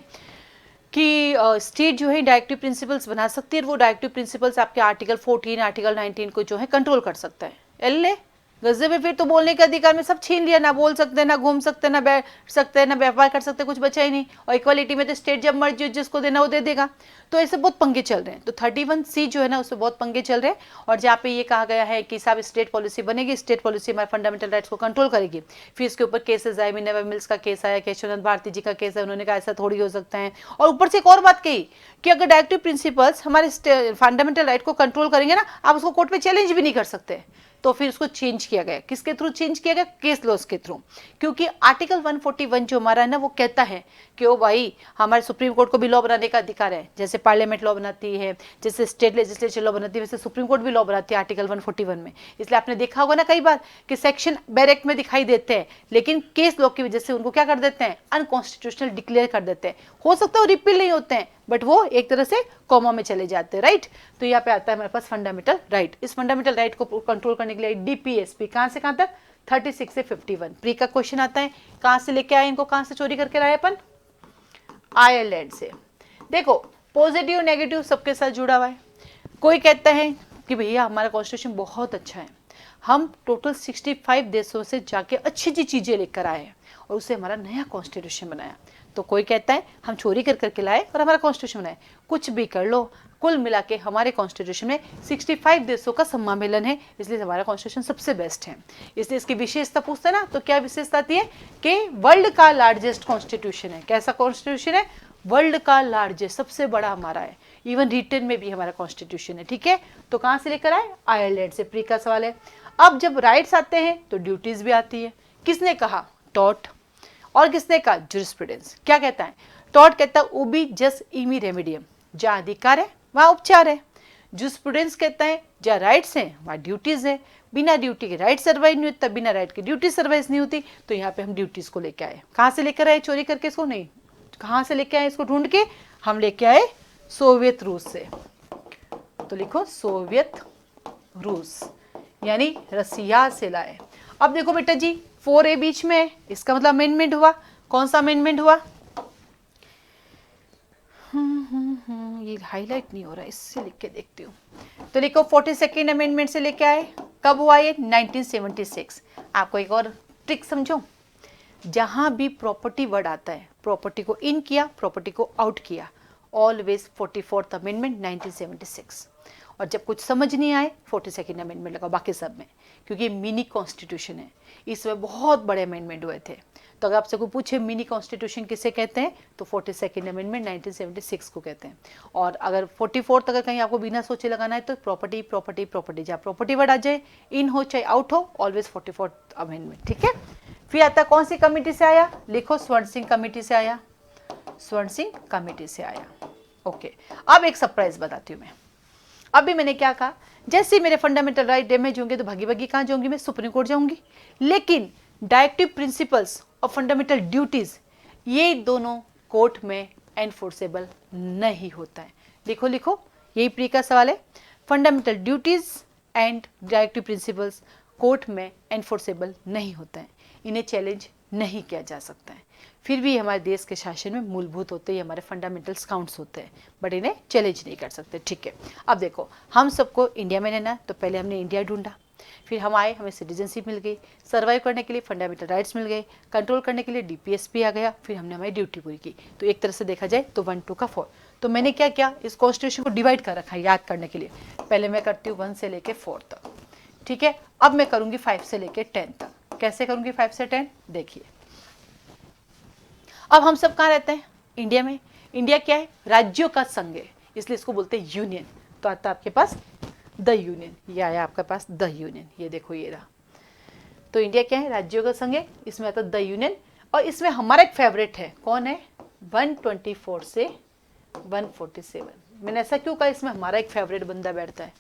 कि स्टेट जो है डायरेक्टिव प्रिंसिपल्स बना सकती है, और वो डायरेक्टिव प्रिंसिपल्स आपके आर्टिकल 14 आर्टिकल 19 को जो है कंट्रोल कर सकता है। एल गज़े में फिर तो बोलने के अधिकार में सब छीन लिया, ना बोल सकते, ना घूम सकते, ना बैठ सकते, ना व्यापार कर सकते, कुछ बचा ही नहीं। और इक्वालिटी में तो स्टेट जब मर्जी जिसको देना वो दे देगा। तो ऐसे बहुत पंगे चल रहे हैं। तो 31C जो है ना उसमें बहुत पंगे चल रहे हैं, और जहाँ पे ये कहा गया है कि साहब स्टेट पॉलिसी बनेगी, स्टेट पॉलिसी हमारे फंडामेंटल राइट्स को कंट्रोल करेगी। फिर इसके ऊपर केसेस आए, मिनर्वा मिल्स का केस आया, केशवनाथ भारती जी का केस है, उन्होंने कहा ऐसा थोड़ी हो सकता है। और ऊपर से एक और बात कही कि अगर डायरेक्टिव प्रिंसिपल्स हमारे फंडामेंटल राइट को कंट्रोल करेंगे ना, आप उसको कोर्ट में चैलेंज भी नहीं कर सकते। तो फिर उसको चेंज किया गया, किसके थ्रू चेंज किया गया, केस लॉस के थ्रू। क्योंकि आर्टिकल 141 जो हमारा है ना, वो कहता है कि ओ भाई हमारे सुप्रीम कोर्ट को भी लॉ बनाने का अधिकार है। जैसे पार्लियामेंट लॉ बनाती है, जैसे स्टेट लेजिस्लेचर लॉ बनाती है, वैसे सुप्रीम कोर्ट भी लॉ बनाती है आर्टिकल 141 में। इसलिए आपने देखा होगा ना कई बार कि सेक्शन बैरेक्ट में दिखाई देते हैं, लेकिन केस लॉ की वजह से उनको क्या कर देते हैं, अनकॉन्स्टिट्यूशनल डिक्लेयर कर देते हैं। हो सकता है वो रिपील नहीं होते हैं, बट वो एक तरह से कॉमा में चले जाते हैं, राइट। तो यहाँ पे आता है हमारे पास फंडामेंटल राइट। इस फंडामेंटल राइट को कंट्रोल करने के लिए DPSP कहाँ से कहाँ तक, 36 से 51। प्री का क्वेश्चन आता है, कहाँ से लेके आए इनको, कहाँ से चोरी करके लाए अपन, आयरलैंड से। देखो पॉजिटिव नेगेटिव सबके साथ जुड़ा हुआ है। कोई कहता है कि भैया हमारा कॉन्स्टिट्यूशन बहुत अच्छा है, हम टोटल 65 देशों से जाके अच्छी अच्छी चीजें लेकर आए हैं और उससे हमारा नया कॉन्स्टिट्यूशन बनाया। तो कोई कहता है हम चोरी कर करके लाए और हमारा कॉन्स्टिट्यूशन बनाए। कुछ भी कर लो, कुल मिला के हमारे कॉन्स्टिट्यूशन में 65 देशों का सम्मेलन है, इसलिए हमारा कॉन्स्टिट्यूशन सबसे बेस्ट है। इसलिए इसकी विशेषता पूछते हैं ना, तो क्या विशेषता आती है कि वर्ल्ड का लार्जेस्ट कॉन्स्टिट्यूशन है। कैसा कॉन्स्टिट्यूशन है, वर्ल्ड का लार्जेस्ट, सबसे बड़ा हमारा है। इवन रिटर्न में भी हमारा कॉन्स्टिट्यूशन है, ठीक है। तो कहाँ से लेकर आए, आयरलैंड से। प्री का सवाल है। अब जब राइट्स आते हैं तो ड्यूटीज भी आती है। किसने कहा, टॉट, और किसने कहा, जुरिस्प्रूडेंस। क्या कहता है, टॉट कहता है उबी जस इमी रेमेडियम, जहाँ अधिकार है वहाँ उपचार है। जुरिस्प्रूडेंस कहता है जहाँ राइट्स हैं वहाँ ड्यूटीज है। बिना ड्यूटी के राइट सर्वाइव नहीं होता, बिना राइट के ड्यूटी सर्वाइव नहीं होती। तो यहाँ पे हम ड्यूटीज को लेके आए। कहाँ से लेकर आए? चोरी करके इसको नहीं, कहाँ से लेके आए? इसको ढूंढ के हम लेके आए सोवियत रूस से। तो लिखो सोवियत रूस, यानी रसिया से लाए। अब देखो बेटा जी 4A बीच में है, इसका मतलब अमेंडमेंट हुआ। कौन सा अमेंडमेंट हुआ? ये हाईलाइट नहीं हो रहा है, इससे लिख के देखती हूँ। तो लिखो 42nd अमेंडमेंट से लेके आए। कब हुआ ये? 1976। आपको एक और ट्रिक समझो, जहां भी प्रॉपर्टी वर्ड आता है, प्रॉपर्टी को इन किया, प्रॉपर्टी को आउट किया, ऑलवेज 44th अमेंडमेंट 1976। और जब कुछ समझ नहीं आए 42nd अमेंडमेंट लगाओ बाकी सब में, क्योंकि मिनी कॉन्स्टिट्यूशन है, इसमें बहुत बड़े अमेंडमेंट हुए थे। तो अगर आपसे कोई पूछे मिनी कॉन्स्टिट्यूशन किसे कहते हैं, तो 42nd अमेंडमेंट 1976 को कहते हैं। और अगर 44th अगर कहीं आपको बिना सोचे लगाना है तो प्रॉपर्टी प्रॉपर्टी प्रॉपर्टी, जहाँ प्रॉपर्टी वर्ड आ जाए, इन हो चाहे आउट हो, ऑलवेज 44th अमेंडमेंट। ठीक है। फिर आता कौन सी कमेटी से आया? लिखो स्वर्ण सिंह कमेटी से आया, स्वर्ण सिंह कमेटी से आया। ओके, अब एक सरप्राइज बताती हूँ मैं। अभी मैंने क्या कहा, जैसे मेरे फंडामेंटल राइट डैमेज होंगे तो भागी भागी कहाँ जाऊंगी मैं? सुप्रीम कोर्ट जाऊंगी। लेकिन डायरेक्टिव प्रिंसिपल्स और फंडामेंटल ड्यूटीज, ये दोनों कोर्ट में एनफोर्सेबल नहीं होता है। लिखो लिखो, यही प्री का सवाल है। Fundamental duties and directive principles court में एनफोर्सेबल नहीं होता है, इन्हें चैलेंज नहीं किया जा सकता है। फिर भी हमारे देश के शासन में मूलभूत होते हैं, हमारे फंडामेंटल्स काउंट्स होते हैं, बट इन्हें चैलेंज नहीं कर सकते। ठीक है। अब देखो, हम सबको इंडिया में रहना है, तो पहले हमने इंडिया ढूंढा, फिर हम आए, हमें सिटीजनशिप मिल गई, सर्वाइव करने के लिए फंडामेंटल राइट्स मिल गए, कंट्रोल करने के लिए DPSP आ गया, फिर हमने हमारी ड्यूटी पूरी की। तो एक तरह से देखा जाए तो 1 2 का 4। तो मैंने क्या किया, इस कॉन्स्टिट्यूशन को डिवाइड कर रखा है याद करने के लिए। पहले मैं करती हूँ 1 से लेके 4 तक। ठीक है। अब मैं करूँगी 5 से लेके 10 तक। कैसे करूँगी 5 से 10? देखिए, अब हम सब कहाँ रहते हैं? इंडिया में। इंडिया क्या है? राज्यों का संघ है, इसलिए इसको बोलते हैं यूनियन। तो आता आपके पास द यूनियन, ये आया आपके पास द यूनियन, ये देखो ये रहा। तो इंडिया क्या है? राज्यों का संघ है, इसमें आता द यूनियन। और इसमें हमारा एक फेवरेट है, कौन है? 124 से 147। मैंने ऐसा क्यों कहा इसमें हमारा एक फेवरेट बंदा बैठता है?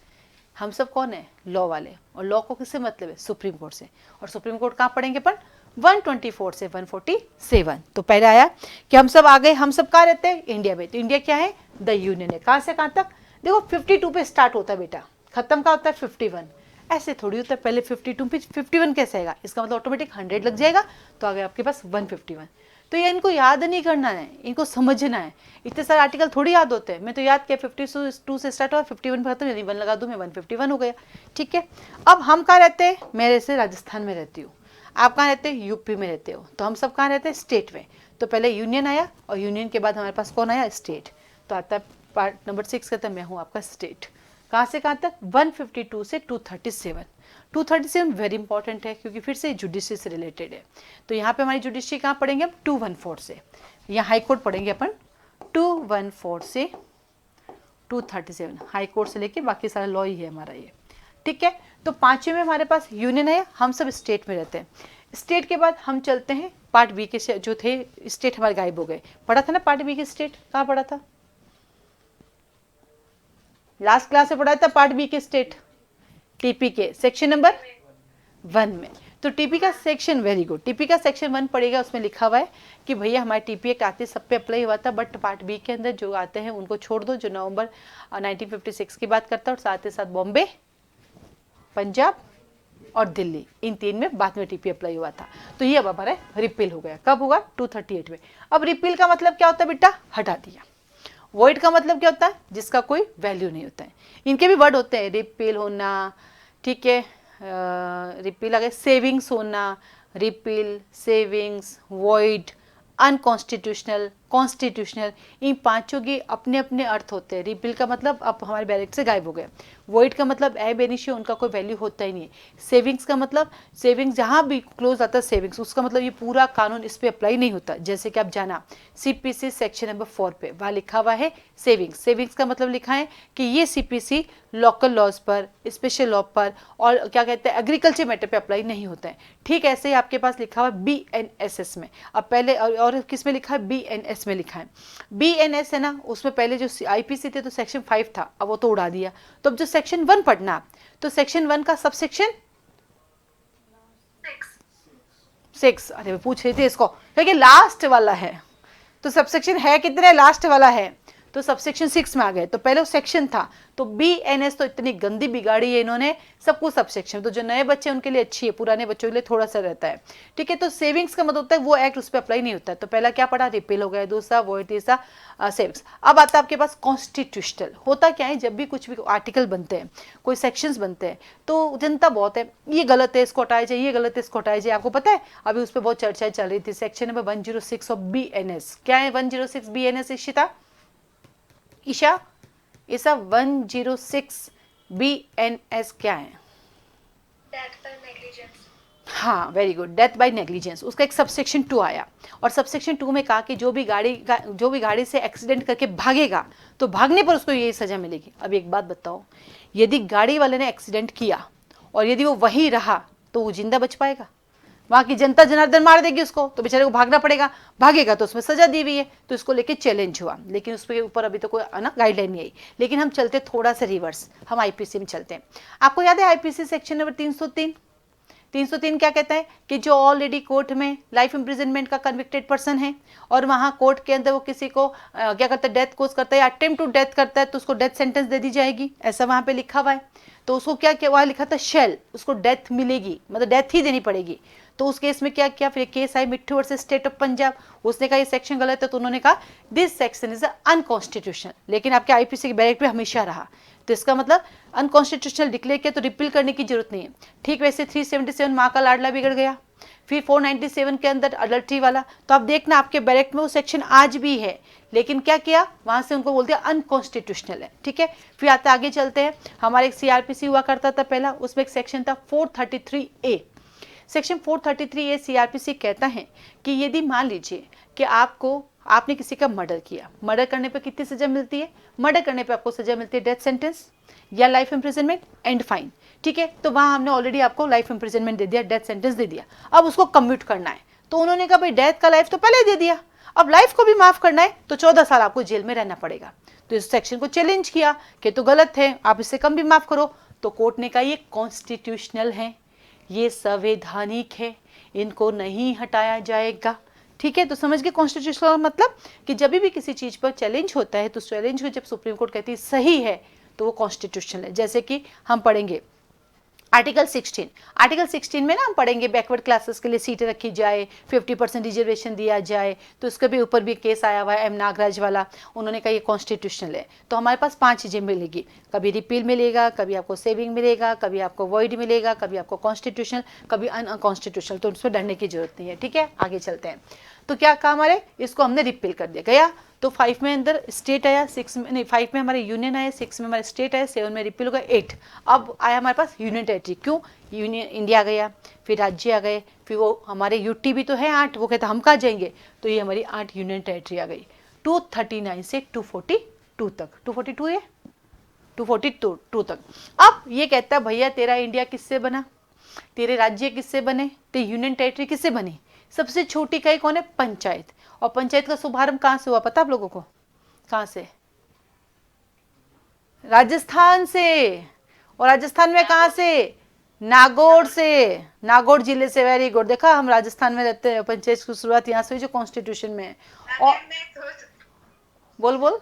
हम सब कौन है? लॉ वाले। और लॉ को किससे मतलब है? सुप्रीम कोर्ट से। और सुप्रीम कोर्ट कहाँ पढ़ेंगे अपन? 124 से 147। तो पहले आया कि हम सब आ गए, हम सब कहाँ रहते हैं? इंडिया में। तो इंडिया क्या है? द यूनियन है। कहाँ से कहाँ तक? देखो 52 पे स्टार्ट होता है बेटा, खत्म कहाँ होता है? 51। ऐसे थोड़ी होता है, पहले 52 पे 51 कैसे आएगा? इसका मतलब ऑटोमेटिक 100 लग जाएगा, तो आ गया आपके पास 151। तो ये इनको याद नहीं करना है, इनको समझना है। इतने सारे आर्टिकल थोड़ी याद होते हैं। मैं तो याद किया 52 से स्टार्ट हुआ, 51 पर खत्म, यानी 1 लगा दूं मैं, 151 हो गया। ठीक है। अब हम कहाँ रहते हैं? मैं जैसे राजस्थान में रहती हूँ, आप कहाँ रहते हैं? यूपी में रहते हो। तो हम सब कहाँ रहते हैं? स्टेट में। तो पहले यूनियन आया, और यूनियन के बाद हमारे पास कौन आया? स्टेट। तो आता है पार्ट नंबर 6 कहता है मैं हूँ आपका स्टेट। कहाँ से कहाँ तक? 152 से 237। 237 वेरी इंपॉर्टेंट है, क्योंकि फिर से जुडिशरी से रिलेटेड है। तो यहाँ पे हमारी जुडिशरी कहाँ पढ़ेंगे हम? 214 से। यहाँ हाई कोर्ट पढ़ेंगे अपन 214 से 237, हाई कोर्ट से लेके बाकी सारा लॉ ही है हमारा ये। ठीक है। तो पांचवें में हमारे पास यूनियन है, हम सब स्टेट में रहते हैं। स्टेट के बाद हम चलते हैं पार्ट बी के, जो थे स्टेट हमारे गायब हो गए। पढ़ा था ना पार्ट बी के स्टेट? कहाँ पढ़ा था? लास्ट क्लास में पढ़ा था पार्ट बी के स्टेट, टीपी के सेक्शन नंबर 1 में। तो टीपी का सेक्शन, वेरी गुड, टीपी का सेक्शन 1 पढ़ेगा, उसमें लिखा हुआ है कि भैया हमारे टीपी एक्ट आते सब पे अप्लाई हुआ था, बट पार्ट बी के अंदर जो आते हैं उनको छोड़ दो, जो नवंबर 1956 की बात करता है, और साथ ही साथ बॉम्बे, पंजाब और दिल्ली, इन 3 में बाद में टीपी अप्लाई हुआ था। तो ये अब हमारा रिपील हो गया। कब होगा? 238 में। अब रिपील का मतलब क्या होता है बेटा? हटा दिया। वॉइड का मतलब क्या होता है? जिसका कोई वैल्यू नहीं होता है। इनके भी वर्ड होते हैं, रिपील होना, ठीक है, रिपील आ गया, सेविंग्स होना, repeal, savings, void, unconstitutional, constitutional, इन पांचों के अपने अपने अर्थ होते हैं। रिपील का मतलब अब हमारे बैलेट से गायब हो गए। वॉइड का मतलब ए बेनिशियो, उनका कोई वैल्यू होता ही नहीं है। सेविंग्स का मतलब, सेविंग्स जहाँ भी क्लोज आता है सेविंग्स, उसका मतलब ये पूरा कानून इस पर अप्लाई नहीं होता। जैसे कि आप जाना CPC सेक्शन नंबर 4 पे, वहाँ लिखा हुआ है सेविंग्स। सेविंग्स का मतलब लिखा है कि ये CPC लोकल लॉज पर, स्पेशल लॉ पर, और क्या कहते हैं एग्रीकल्चर मैटर पे अप्लाई नहीं होता है। ठीक ऐसे ही आपके पास लिखा हुआ है BNSS में। अब पहले और किस में लिखा है? BNS में लिखा है। BNS है ना, उसमें पहले जो IPC थे तो सेक्शन 5 था, अब वो तो उड़ा दिया। तो अब जो सेक्शन 1 पढ़ना, तो सेक्शन 1 का सब सेक्शन 6। अरे मैं पूछ रही थी इसको क्योंकि लास्ट वाला है, तो सबसेक्शन है कितने, लास्ट वाला है, तो सबसेक्शन 6 में आ गए। तो पहले सेक्शन था, तो BNS तो इतनी गंदी बिगाड़ी है इन्होंने, सब कुछ सबसेक्शन। तो जो नए बच्चे उनके लिए अच्छी है, पुराने बच्चों के लिए थोड़ा सा रहता है, ठीक है। तो सेविंग्स का मतलब होता है वो एक्ट उस पर अप्लाई नहीं होता है। तो पहला क्या पढ़ा, रिपील हो गया, दूसरा वॉइड, तीसरा सेविंग्स। अब आता है आपके पास कॉन्स्टिट्यूशनल। होता क्या है, जब भी कुछ भी आर्टिकल बनते हैं, कोई सेक्शंस बनते हैं, तो जनता बहुत है, ये गलत है इसको हटाया जाए, ये गलत है इसको हटाया जाए। आपको पता है अभी उस पर बहुत चर्चाएं चल रही थी। सेक्शन नंबर 106 ऑफ BNS, क्या है 106 BNS इशिता, ईशा, इसा 106 BNS क्या है? Death by negligence. हाँ very good, death by negligence. उसका एक सबसेक्शन 2 आया, और सबसेक्शन 2 में कहा कि जो भी गाड़ी से एक्सीडेंट करके भागेगा, तो भागने पर उसको यही सजा मिलेगी। अब एक बात बताओ, यदि गाड़ी वाले ने एक्सीडेंट किया और यदि वो वहीं रहा, तो वो जिंदा बच पाएगा? वहां की जनता जनार्दन मार देगी उसको, तो बेचारे को भागना पड़ेगा, भागेगा तो उसमें सजा दी हुई है, तो इसको लेके चैलेंज हुआ। लेकिन उसके ऊपर अभी तो कोई ना गाइडलाइन नहीं आई। लेकिन हम चलते थोड़ा सा रिवर्स, हम IPC में चलते हैं। आपको याद है IPC सेक्शन नंबर 303 क्या कहता है कि जो ऑलरेडी कोर्ट में लाइफ इम्प्रिजनमेंट का कन्विक्टेड पर्सन है, और वहां कोर्ट के अंदर वो किसी को क्या करता है, डेथ कोज करता है या अटेम्प्ट टू डेथ करता है, तो उसको डेथ सेंटेंस दे दी जाएगी, ऐसा वहां पे लिखा हुआ है। तो उसको क्या क्या वहां लिखा था, शेल, उसको डेथ मिलेगी, मतलब डेथ ही देनी पड़ेगी। तो उस केस में क्या किया, फिर case I Mitthu versus state of Punjab, उसने कहा ये सेक्शन गलत है, तो उन्होंने कहा दिस सेक्शन इज अनकॉन्स्टिट्यूशनल। लेकिन आपके IPC के बैरेक्ट में हमेशा रहा, तो इसका मतलब अनकॉन्स्टिट्यूशनल डिक्लेयर किया तो रिपील करने की जरूरत नहीं है। ठीक वैसे 377 माँ का लाडला बिगड़ गया, फिर 497 के अंदर अडल्ट्री वाला। तो आप देखना आपके बैरेक्ट में वो सेक्शन आज भी है, लेकिन क्या किया, वहां से उनको बोल दिया अनकॉन्स्टिट्यूशनल है, ठीक है। फिर आगे चलते हैं, हमारे एक CRPC हुआ करता था पहला, उसमें एक सेक्शन था 433A। सेक्शन 433A CRPC कहता है कि यदि मान लीजिए कि आपने किसी का मर्डर किया, मर्डर करने पर कितनी सजा मिलती है, मर्डर करने पर आपको सजा मिलती है डेथ सेंटेंस या लाइफ इम्प्रिजनमेंट एंड फाइन, ठीक है। तो वहां हमने ऑलरेडी आपको लाइफ इम्प्रिजनमेंट दे दिया, डेथ सेंटेंस दे दिया, अब उसको कम्यूट करना है। तो उन्होंने कहा भाई डेथ का लाइफ तो पहले दे दिया, अब लाइफ को भी माफ करना है, तो 14 साल आपको जेल में रहना पड़ेगा। तो इस सेक्शन को चैलेंज किया कि तो गलत है, आप इससे कम भी माफ करो। तो कोर्ट ने कहा ये कॉन्स्टिट्यूशनल है, ये संवैधानिक है, इनको नहीं हटाया जाएगा, ठीक है। तो समझ गए कॉन्स्टिट्यूशनल मतलब कि जब भी किसी चीज पर चैलेंज होता है, तो चैलेंज को जब सुप्रीम कोर्ट कहती है सही है, तो वो कॉन्स्टिट्यूशनल है। जैसे कि हम पढ़ेंगे आर्टिकल 16 में ना हम पढ़ेंगे बैकवर्ड क्लासेस के लिए सीटें रखी जाए, 50% रिजर्वेशन दिया जाए। तो उसके भी ऊपर भी केस आया हुआ है, M नागराज वाला, उन्होंने कहा ये कॉन्स्टिट्यूशनल है। तो हमारे पास 5 चीज़ें मिलेगी, कभी रिपील मिलेगा, कभी आपको सेविंग मिलेगा, कभी आपको वॉइड मिलेगा, कभी आपको कॉन्स्टिट्यूशनल, कभी अनकॉन्स्टिट्यूशनल। तो उसमें डरने की जरूरत नहीं है, ठीक है। आगे चलते हैं, तो क्या काम हमारे, इसको हमने रिपील कर दिया गया। तो 5 में अंदर स्टेट आया, 6 में नहीं, 5 में हमारे यूनियन आया, 6 में हमारे स्टेट आया, 7 में रिपील होगा, 8 अब आया हमारे पास यूनियन टेरिटरी। क्यों, यूनियन इंडिया गया, फिर राज्य आ गए, फिर वो हमारे यूटी भी तो है 8, वो कहता हम कहाँ जाएंगे, तो ये हमारी 8 यूनियन टेरिटरी आ गई। 239 से 242 तक, 242 है, 242 तक। अब ये कहता है भैया तेरा इंडिया किससे बना, तेरे राज्य किससे बने, तेरी यूनियन टेरिटरी किससे बनी। सबसे छोटी इकाई कौन है, पंचायत। और पंचायत का शुभारंभ कहां से हुआ पता आप लोगों को, कहां से, राजस्थान से। और राजस्थान में कहां से, नागौर से, नागौर जिले से। वेरी गुड, देखा हम राजस्थान में रहते हैं, पंचायत की शुरुआत यहाँ से हुई जो कॉन्स्टिट्यूशन में है। और बोल बोल,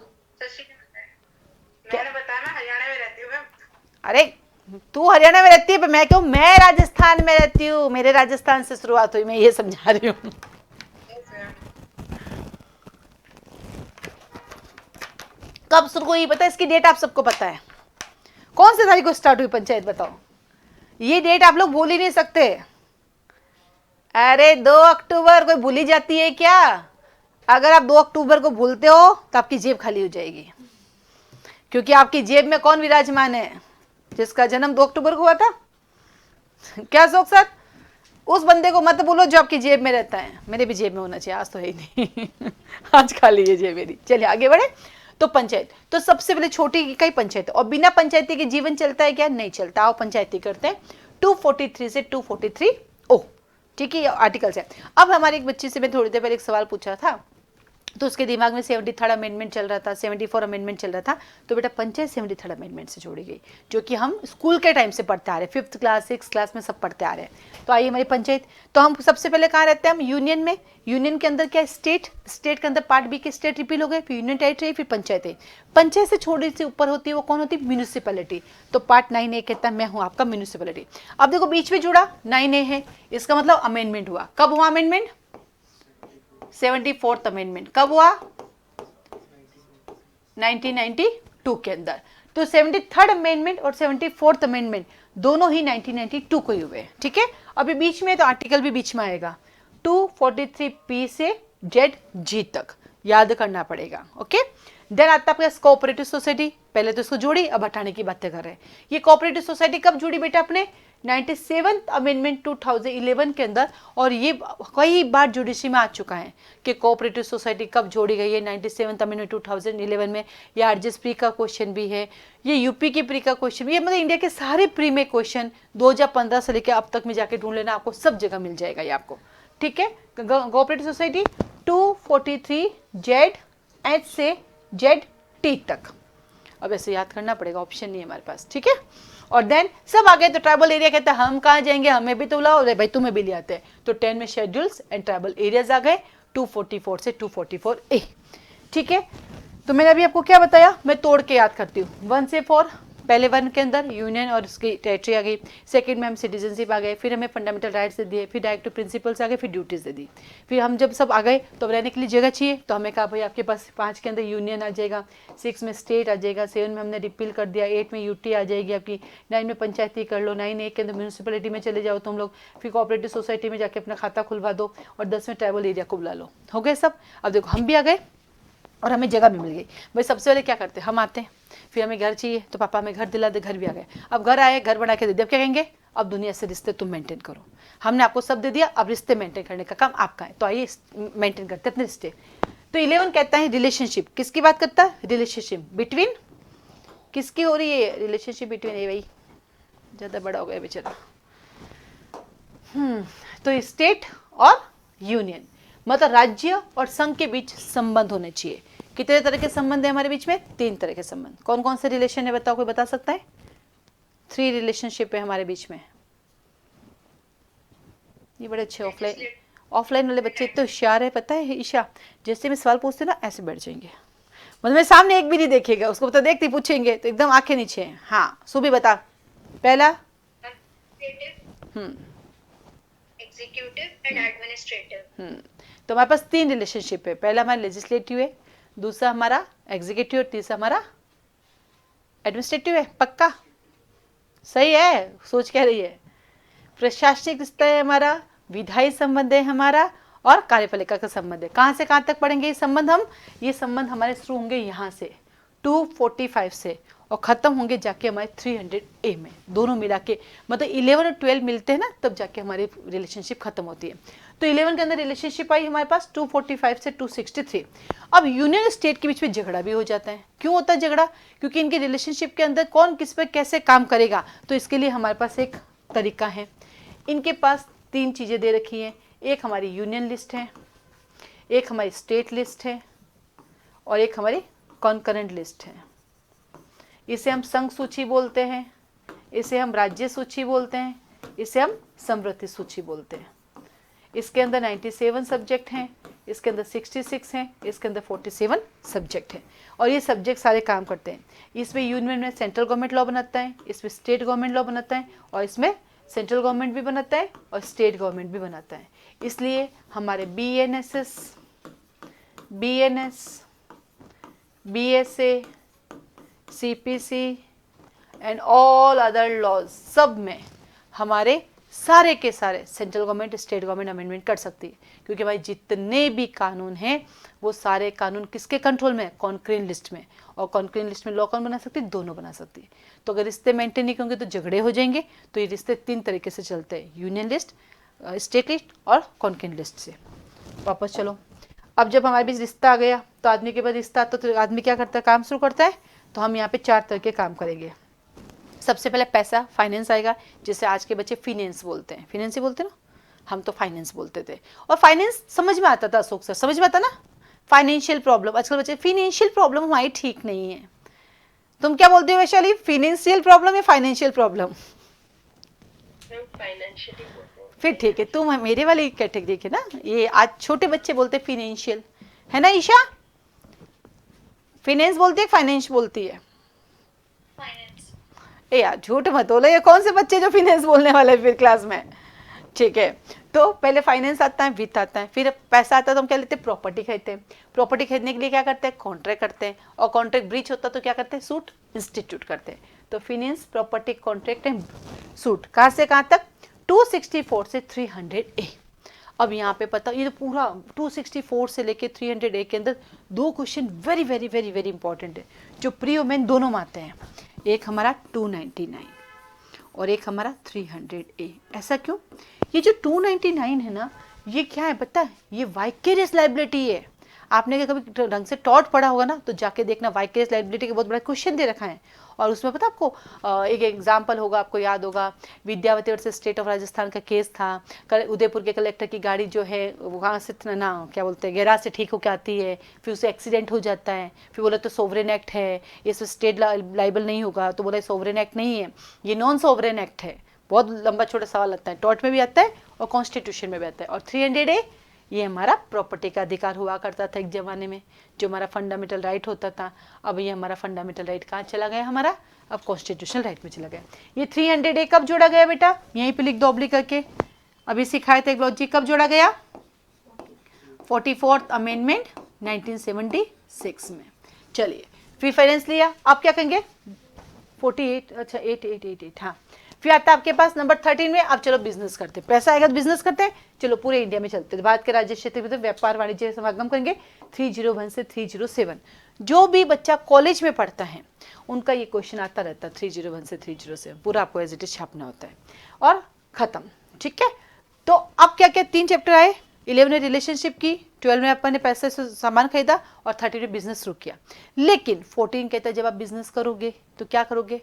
मैंने बताया मैं हरियाणा में रहती हूँ। अरे तू हरियाणा में रहती है, पर मैं क्यों, मैं राजस्थान में रहती हूँ, मेरे राजस्थान से शुरुआत हुई, मैं ये समझा रही हूँ। कब शुरू हुई पता है, इसकी डेट आप सबको पता है, कौन सी तारीख को स्टार्ट हुई पंचायत बताओ, ये डेट आप लोग भूल ही नहीं सकते। अरे 2 अक्टूबर, कोई भूली जाती है क्या? अगर आप 2 अक्टूबर को भूलते हो तो आपकी जेब खाली हो जाएगी, क्योंकि आपकी जेब में कौन विराजमान है, जिसका जन्म 2 अक्टूबर को हुआ था। क्या शौक सर, उस बंदे को मत बोलो जो आपकी जेब में रहता है। मेरे भी जेब में होना चाहिए, आज तो है ही नहीं आज खाली है जेब मेरी। चलिए आगे बढ़े। तो पंचायत, तो सबसे पहले छोटी इकाई पंचायत, और बिना पंचायती के जीवन चलता है क्या, नहीं चलता। आओ पंचायती करते हैं। 243 से 243 ओ, ठीक है, आर्टिकल्स है। अब हमारे एक बच्ची से मैं थोड़ी देर पहले एक सवाल पूछा था तो उसके दिमाग में 73rd अमेंडमेंट चल रहा था, 74 अमेंडमेंट चल रहा था, तो बेटा पंचायत 73rd अमेंडमेंट से जोड़ी गई, जो कि हम स्कूल के टाइम से पढ़ते आ रहे हैं, 5th क्लास 6th क्लास में सब पढ़ते आ रहे हैं। तो आइए हमारी पंचायत, तो हम सबसे पहले कहाँ रहते हैं, हम यूनियन में। यूनियन के अंदर क्या है, स्टेट, स्टेट के अंदर पार्ट बी के स्टेट रिपील हो गए, फिर यूनियन टेरिटरी, फिर पंचायतें। पंचायत से छोटी सी ऊपर होती है, वो कौन होती है, म्यूनिसिपैलिटी। तो पार्ट 9A कहता है मैं हूँ आपका म्यूनिसिपैलिटी। अब देखो बीच में जुड़ा 9A है, इसका मतलब अमेंडमेंट हुआ। कब हुआ अमेंडमेंट, 74th अमेंडमेंट कब हुआ, 1992 के अंदर। तो 73rd अमेंडमेंट और 74th अमेंडमेंट दोनों ही 1992 को ही हुए, ठीक है। अभी बीच में तो आर्टिकल भी बीच में आएगा, 243P से ZG तक याद करना पड़ेगा, ओके। देन आता है आपका कोऑपरेटिव सोसाइटी, पहले तो इसको जोड़ी, अब हटाने की बातें कर रहे हैं। ये कोऑपरेटिव सोसाइटी कब जुड़ी बेटा, अपने 97th अमेंडमेंट 2011 के अंदर, और ये कई बार जुडिशरी में आ चुका है कि कोऑपरेटिव सोसाइटी कब जोड़ी गई है, 97th अमेंडमेंट 2011 में। ये आरजीएस प्री का क्वेश्चन भी है, ये यूपी की प्री का क्वेश्चन भी है, मतलब इंडिया के सारे प्री में क्वेश्चन 2015 से लेकर अब तक में जाके ढूंढ लेना, आपको सब जगह मिल जाएगा ये आपको, ठीक है। कोऑपरेटिव सोसाइटी 243ZH से ZT तक, अब ऐसे याद करना पड़ेगा, ऑप्शन नहीं है हमारे पास, ठीक है। और देन सब आ गए, तो ट्राइबल एरिया कहता है हम कहाँ जाएंगे, हमें भी तो बुलाओ, भाई तुम्हें भी ले आते हैं। तो 10 में शेड्यूल्स एंड ट्राइबल एरियाज आ गए, 244 से 244A, ठीक है। तो मैंने अभी आपको क्या बताया, मैं तोड़ के याद करती हूँ। 1 से 4, पहले 1 के अंदर यूनियन और उसकी टेरिटरी आ गई, सेकंड में हम सिटीजनशिप आ गए, फिर हमें फंडामेंटल राइट्स दे दिए, फिर डायरेक्टिव प्रिंसिपल्स आ गए, फिर ड्यूटीज दे दी। फिर हम जब सब आ गए तो रहने के लिए जगह चाहिए, तो हमें कहा भाई आपके पास 5 के अंदर यूनियन आ जाएगा, 6 में स्टेट आ जाएगा, 7 में हमने रिपील कर दिया, 8 में यूटी आ जाएगी आपकी, 9 में पंचायती कर लो, 9A के अंदर म्यूनसिपलिटी में चले जाओ तुम लोग, फिर कोऑपरेटिव सोसाइटी में जाके अपना खाता खुलवा दो, और 10 में ट्राइबल एरिया को बुला लो, हो गए सब। अब देखो हम भी आ गए और हमें जगह भी मिल गई। भाई सबसे पहले क्या करते हैं, हम आते हैं, फिर हमें घर चाहिए, तो पापा हमें घर दिला दे, घर भी आ गए। अब घर आए, घर बना के दे दिया, अब क्या कहेंगे, अब दुनिया से रिश्ते तुम मेंटेन करो, हमने आपको सब दे दिया, अब रिश्ते मेंटेन करने का काम आपका है, तो आइए मेंटेन करते हैं अपने रिश्ते। तो 11 कहता है रिलेशनशिप, किसकी बात करता है, रिलेशनशिप बिटवीन, किसकी हो रही है, रिलेशनशिप बिटवीन, ये भाई ज़्यादा बड़ा हो गया बेचारा, तो स्टेट और यूनियन, मतलब राज्य और संघ के बीच संबंध होने चाहिए। कितने तरह के संबंध है हमारे बीच में, 3 तरह के संबंध। कौन कौन से रिलेशन है बताओ, कोई बता सकता है, 3 रिलेशनशिप है हमारे बीच में। ये बड़े अच्छे ऑफलाइन वाले बच्चे इतने होशियार है, पता है ईशा, जैसे मैं सवाल पूछते ना ऐसे बैठ जाएंगे, मतलब मेरे सामने एक भी नहीं देखेगा, उसको बता देखते पूछेंगे तो एकदम आंखें नीचे हैं। हाँ सुबह बता, पहला एग्जीक्यूटिव एंड एडमिनिस्ट्रेटिव। तो हमारे पास 3 रिलेशनशिप है, पहला हमारा लेजिस्लेटिव है, दूसरा हमारा एग्जीक्यूटिव और तीसरा हमारा एडमिनिस्ट्रेटिव है। पक्का सही है, सोच कह रही है। प्रशासनिक रिश्ता है हमारा, विधायी संबंध है हमारा, और कार्यपालिका का संबंध है। कहाँ से कहाँ तक पढ़ेंगे ये संबंध हम, ये संबंध हमारे शुरू होंगे यहाँ से 245 से, और खत्म होंगे जाके हमारे 300A में, दोनों मिला के, मतलब 11 और 12 मिलते हैं ना, तब जाके हमारी रिलेशनशिप खत्म होती है। तो 11 के अंदर रिलेशनशिप आई हमारे पास 245 से 263। अब यूनियन स्टेट के बीच में झगड़ा भी हो जाता है। क्यों होता है झगड़ा, क्योंकि इनके रिलेशनशिप के अंदर कौन किस पे कैसे काम करेगा। तो इसके लिए हमारे पास एक तरीका है, इनके पास 3 चीज़ें दे रखी हैं, एक हमारी यूनियन लिस्ट है, एक हमारी स्टेट लिस्ट है, और एक हमारी कॉन्करेंट लिस्ट है। इसे हम संघ सूची बोलते हैं, इसे हम राज्य सूची बोलते हैं, इसे हम समृद्धि सूची बोलते हैं। इसके अंदर 97 सब्जेक्ट हैं, इसके अंदर 66 हैं, इसके अंदर 47 सब्जेक्ट हैं, और ये सब्जेक्ट सारे काम करते हैं। इसमें यूनियन में सेंट्रल गवर्नमेंट लॉ बनाता है, इसमें स्टेट गवर्नमेंट लॉ बनाता है, और इसमें सेंट्रल गवर्नमेंट भी बनाता है और स्टेट गवर्नमेंट भी बनाता है। इसलिए हमारे BNSS, BNS, BSA, CPC and all other laws, सब में हमारे सारे के सारे central government state government amendment कर सकती है, क्योंकि हमारे जितने भी कानून हैं वो सारे कानून किसके कंट्रोल में है, कॉन्करेंट लिस्ट में। और कॉन्करेंट लिस्ट में लॉ कौन बना सकती है, दोनों बना सकती है। तो अगर रिश्ते मेंटेन नहीं करेंगे तो झगड़े हो जाएंगे। तो ये रिश्ते 3 तरीके से चलते हैं, यूनियन लिस्ट, स्टेट लिस्ट और कॉन्करेंट लिस्ट से। वापस चलो, अब जब हमारे बीच रिश्ता आ गया तो आदमी के पास रिश्ता आता तो आदमी क्या करता है, काम शुरू करता है। तो हम यहाँ पे 4 तरह के काम करेंगे। सबसे पहले पैसा, फाइनेंस आएगा, जिसे आज के बच्चे फिनेंस बोलते हैं। फिनेंस ही बोलते हैं ना, हम तो फाइनेंस बोलते थे, और फाइनेंस समझ में आता था अशोक सर, समझ में आता ना, फाइनेंशियल प्रॉब्लम, आजकल बच्चे फाइनेंशियल प्रॉब्लम हमारी ठीक नहीं है, तुम क्या बोलते हो वैशाली, फाइनेंशियल प्रॉब्लम या फाइनेंशियल प्रॉब्लम? फाइनेंशियली फिर ठीक है, तुम मेरे वाली कैटेगरी के ना, ये आज छोटे बच्चे बोलते फाइनेंशियल, है ना ईशा? फाइनेंस बोलती है, फाइनेंस बोलती है? फाइनेंस। ए यार झूठ मत बोलो, ये कौन से बच्चे जो फाइनेंस बोलने वाले फिर क्लास में? ठीक है, तो पहले फाइनेंस आता है, वित्त आता है, फिर पैसा आता है तो हम क्या लेते हैं, प्रॉपर्टी खरीदते हैं। प्रॉपर्टी खरीदने के लिए क्या करते हैं, कॉन्ट्रैक्ट करते हैं, और कॉन्ट्रैक्ट ब्रीच होता है तो क्या करते हैं, सूट इंस्टीट्यूट करते हैं। तो finance, property, contract and suit, कहाँ से कहाँ तक, 264 से 300A। अब यहाँ पे पता, ये तो पूरा 264 से लेके 300A के अंदर दो question very very very very important है, जो प्री और मेन दोनों में आते हैं। एक हमारा 299 और एक हमारा 300A। ऐसा क्यों? ये जो 299 है ना, ये क्या है पता है, ये वाइकेरियस लायबिलिटी है। आपने क्या कभी ढंग से टॉट पढ़ा होगा ना, तो जाके देखना, वाइकेरियस लायबिलिटी के बहुत बड़ा क्वेश्चन दे रखा है। और उसमें पता आपको एक एग्जाम्पल होगा, आपको याद होगा, Vidyavati versus state of Rajasthan का केस था। उदयपुर के कलेक्टर की गाड़ी जो है वहाँ से ना क्या बोलते हैं, गैराज से ठीक होकर आती है, फिर उसे एक्सीडेंट हो जाता है, फिर बोला तो सोवरेन एक्ट है, इसमें स्टेट लाइबल नहीं होगा, तो बोला सोवरेन एक्ट नहीं है, ये नॉन सोवरेन एक्ट है। बहुत लंबा छोटा सवाल लगता है, टॉट में भी आता है और कॉन्स्टिट्यूशन में भी आता है। और 300A ये हमारा प्रॉपर्टी का अधिकार हुआ करता था एक जमाने में, जो हमारा फंडामेंटल राइट होता था। अब ये हमारा फंडामेंटल राइट कहाँ चला गया हमारा, अब कॉन्स्टिट्यूशनल राइट में चला गया। ये 300A कब जोड़ा गया बेटा, यहीं पे लिख दो ऑब्लिक करके, अभी सिखाए थे लॉजिक, कब जोड़ा गया, 44th अमेंडमेंट 1976 में। चलिए फिर फाइनेंस लिया, आप क्या कहेंगे, 48, अच्छा 8888, हाँ। फिर आता है आपके पास नंबर 13 में, अब चलो बिजनेस करते हैं, पैसा आएगा तो बिजनेस करते हैं। चलो पूरे इंडिया में चलते हैं, भारत के राज्य क्षेत्र में तो व्यापार वाणिज्य समागम करेंगे 301 से 307। जो भी बच्चा कॉलेज में पढ़ता है उनका ये क्वेश्चन आता रहता है, 301 से 307 पूरा आपको एज इट इज छापना होता है और खत्म। ठीक है, तो अब क्या क्या 3 चैप्टर आए, 11 में रिलेशनशिप की, 12 में अपन ने पैसे से सामान खरीदा, और 13 में बिजनेस शुरू किया। लेकिन 14 कहता है जब आप बिजनेस करोगे तो क्या करोगे,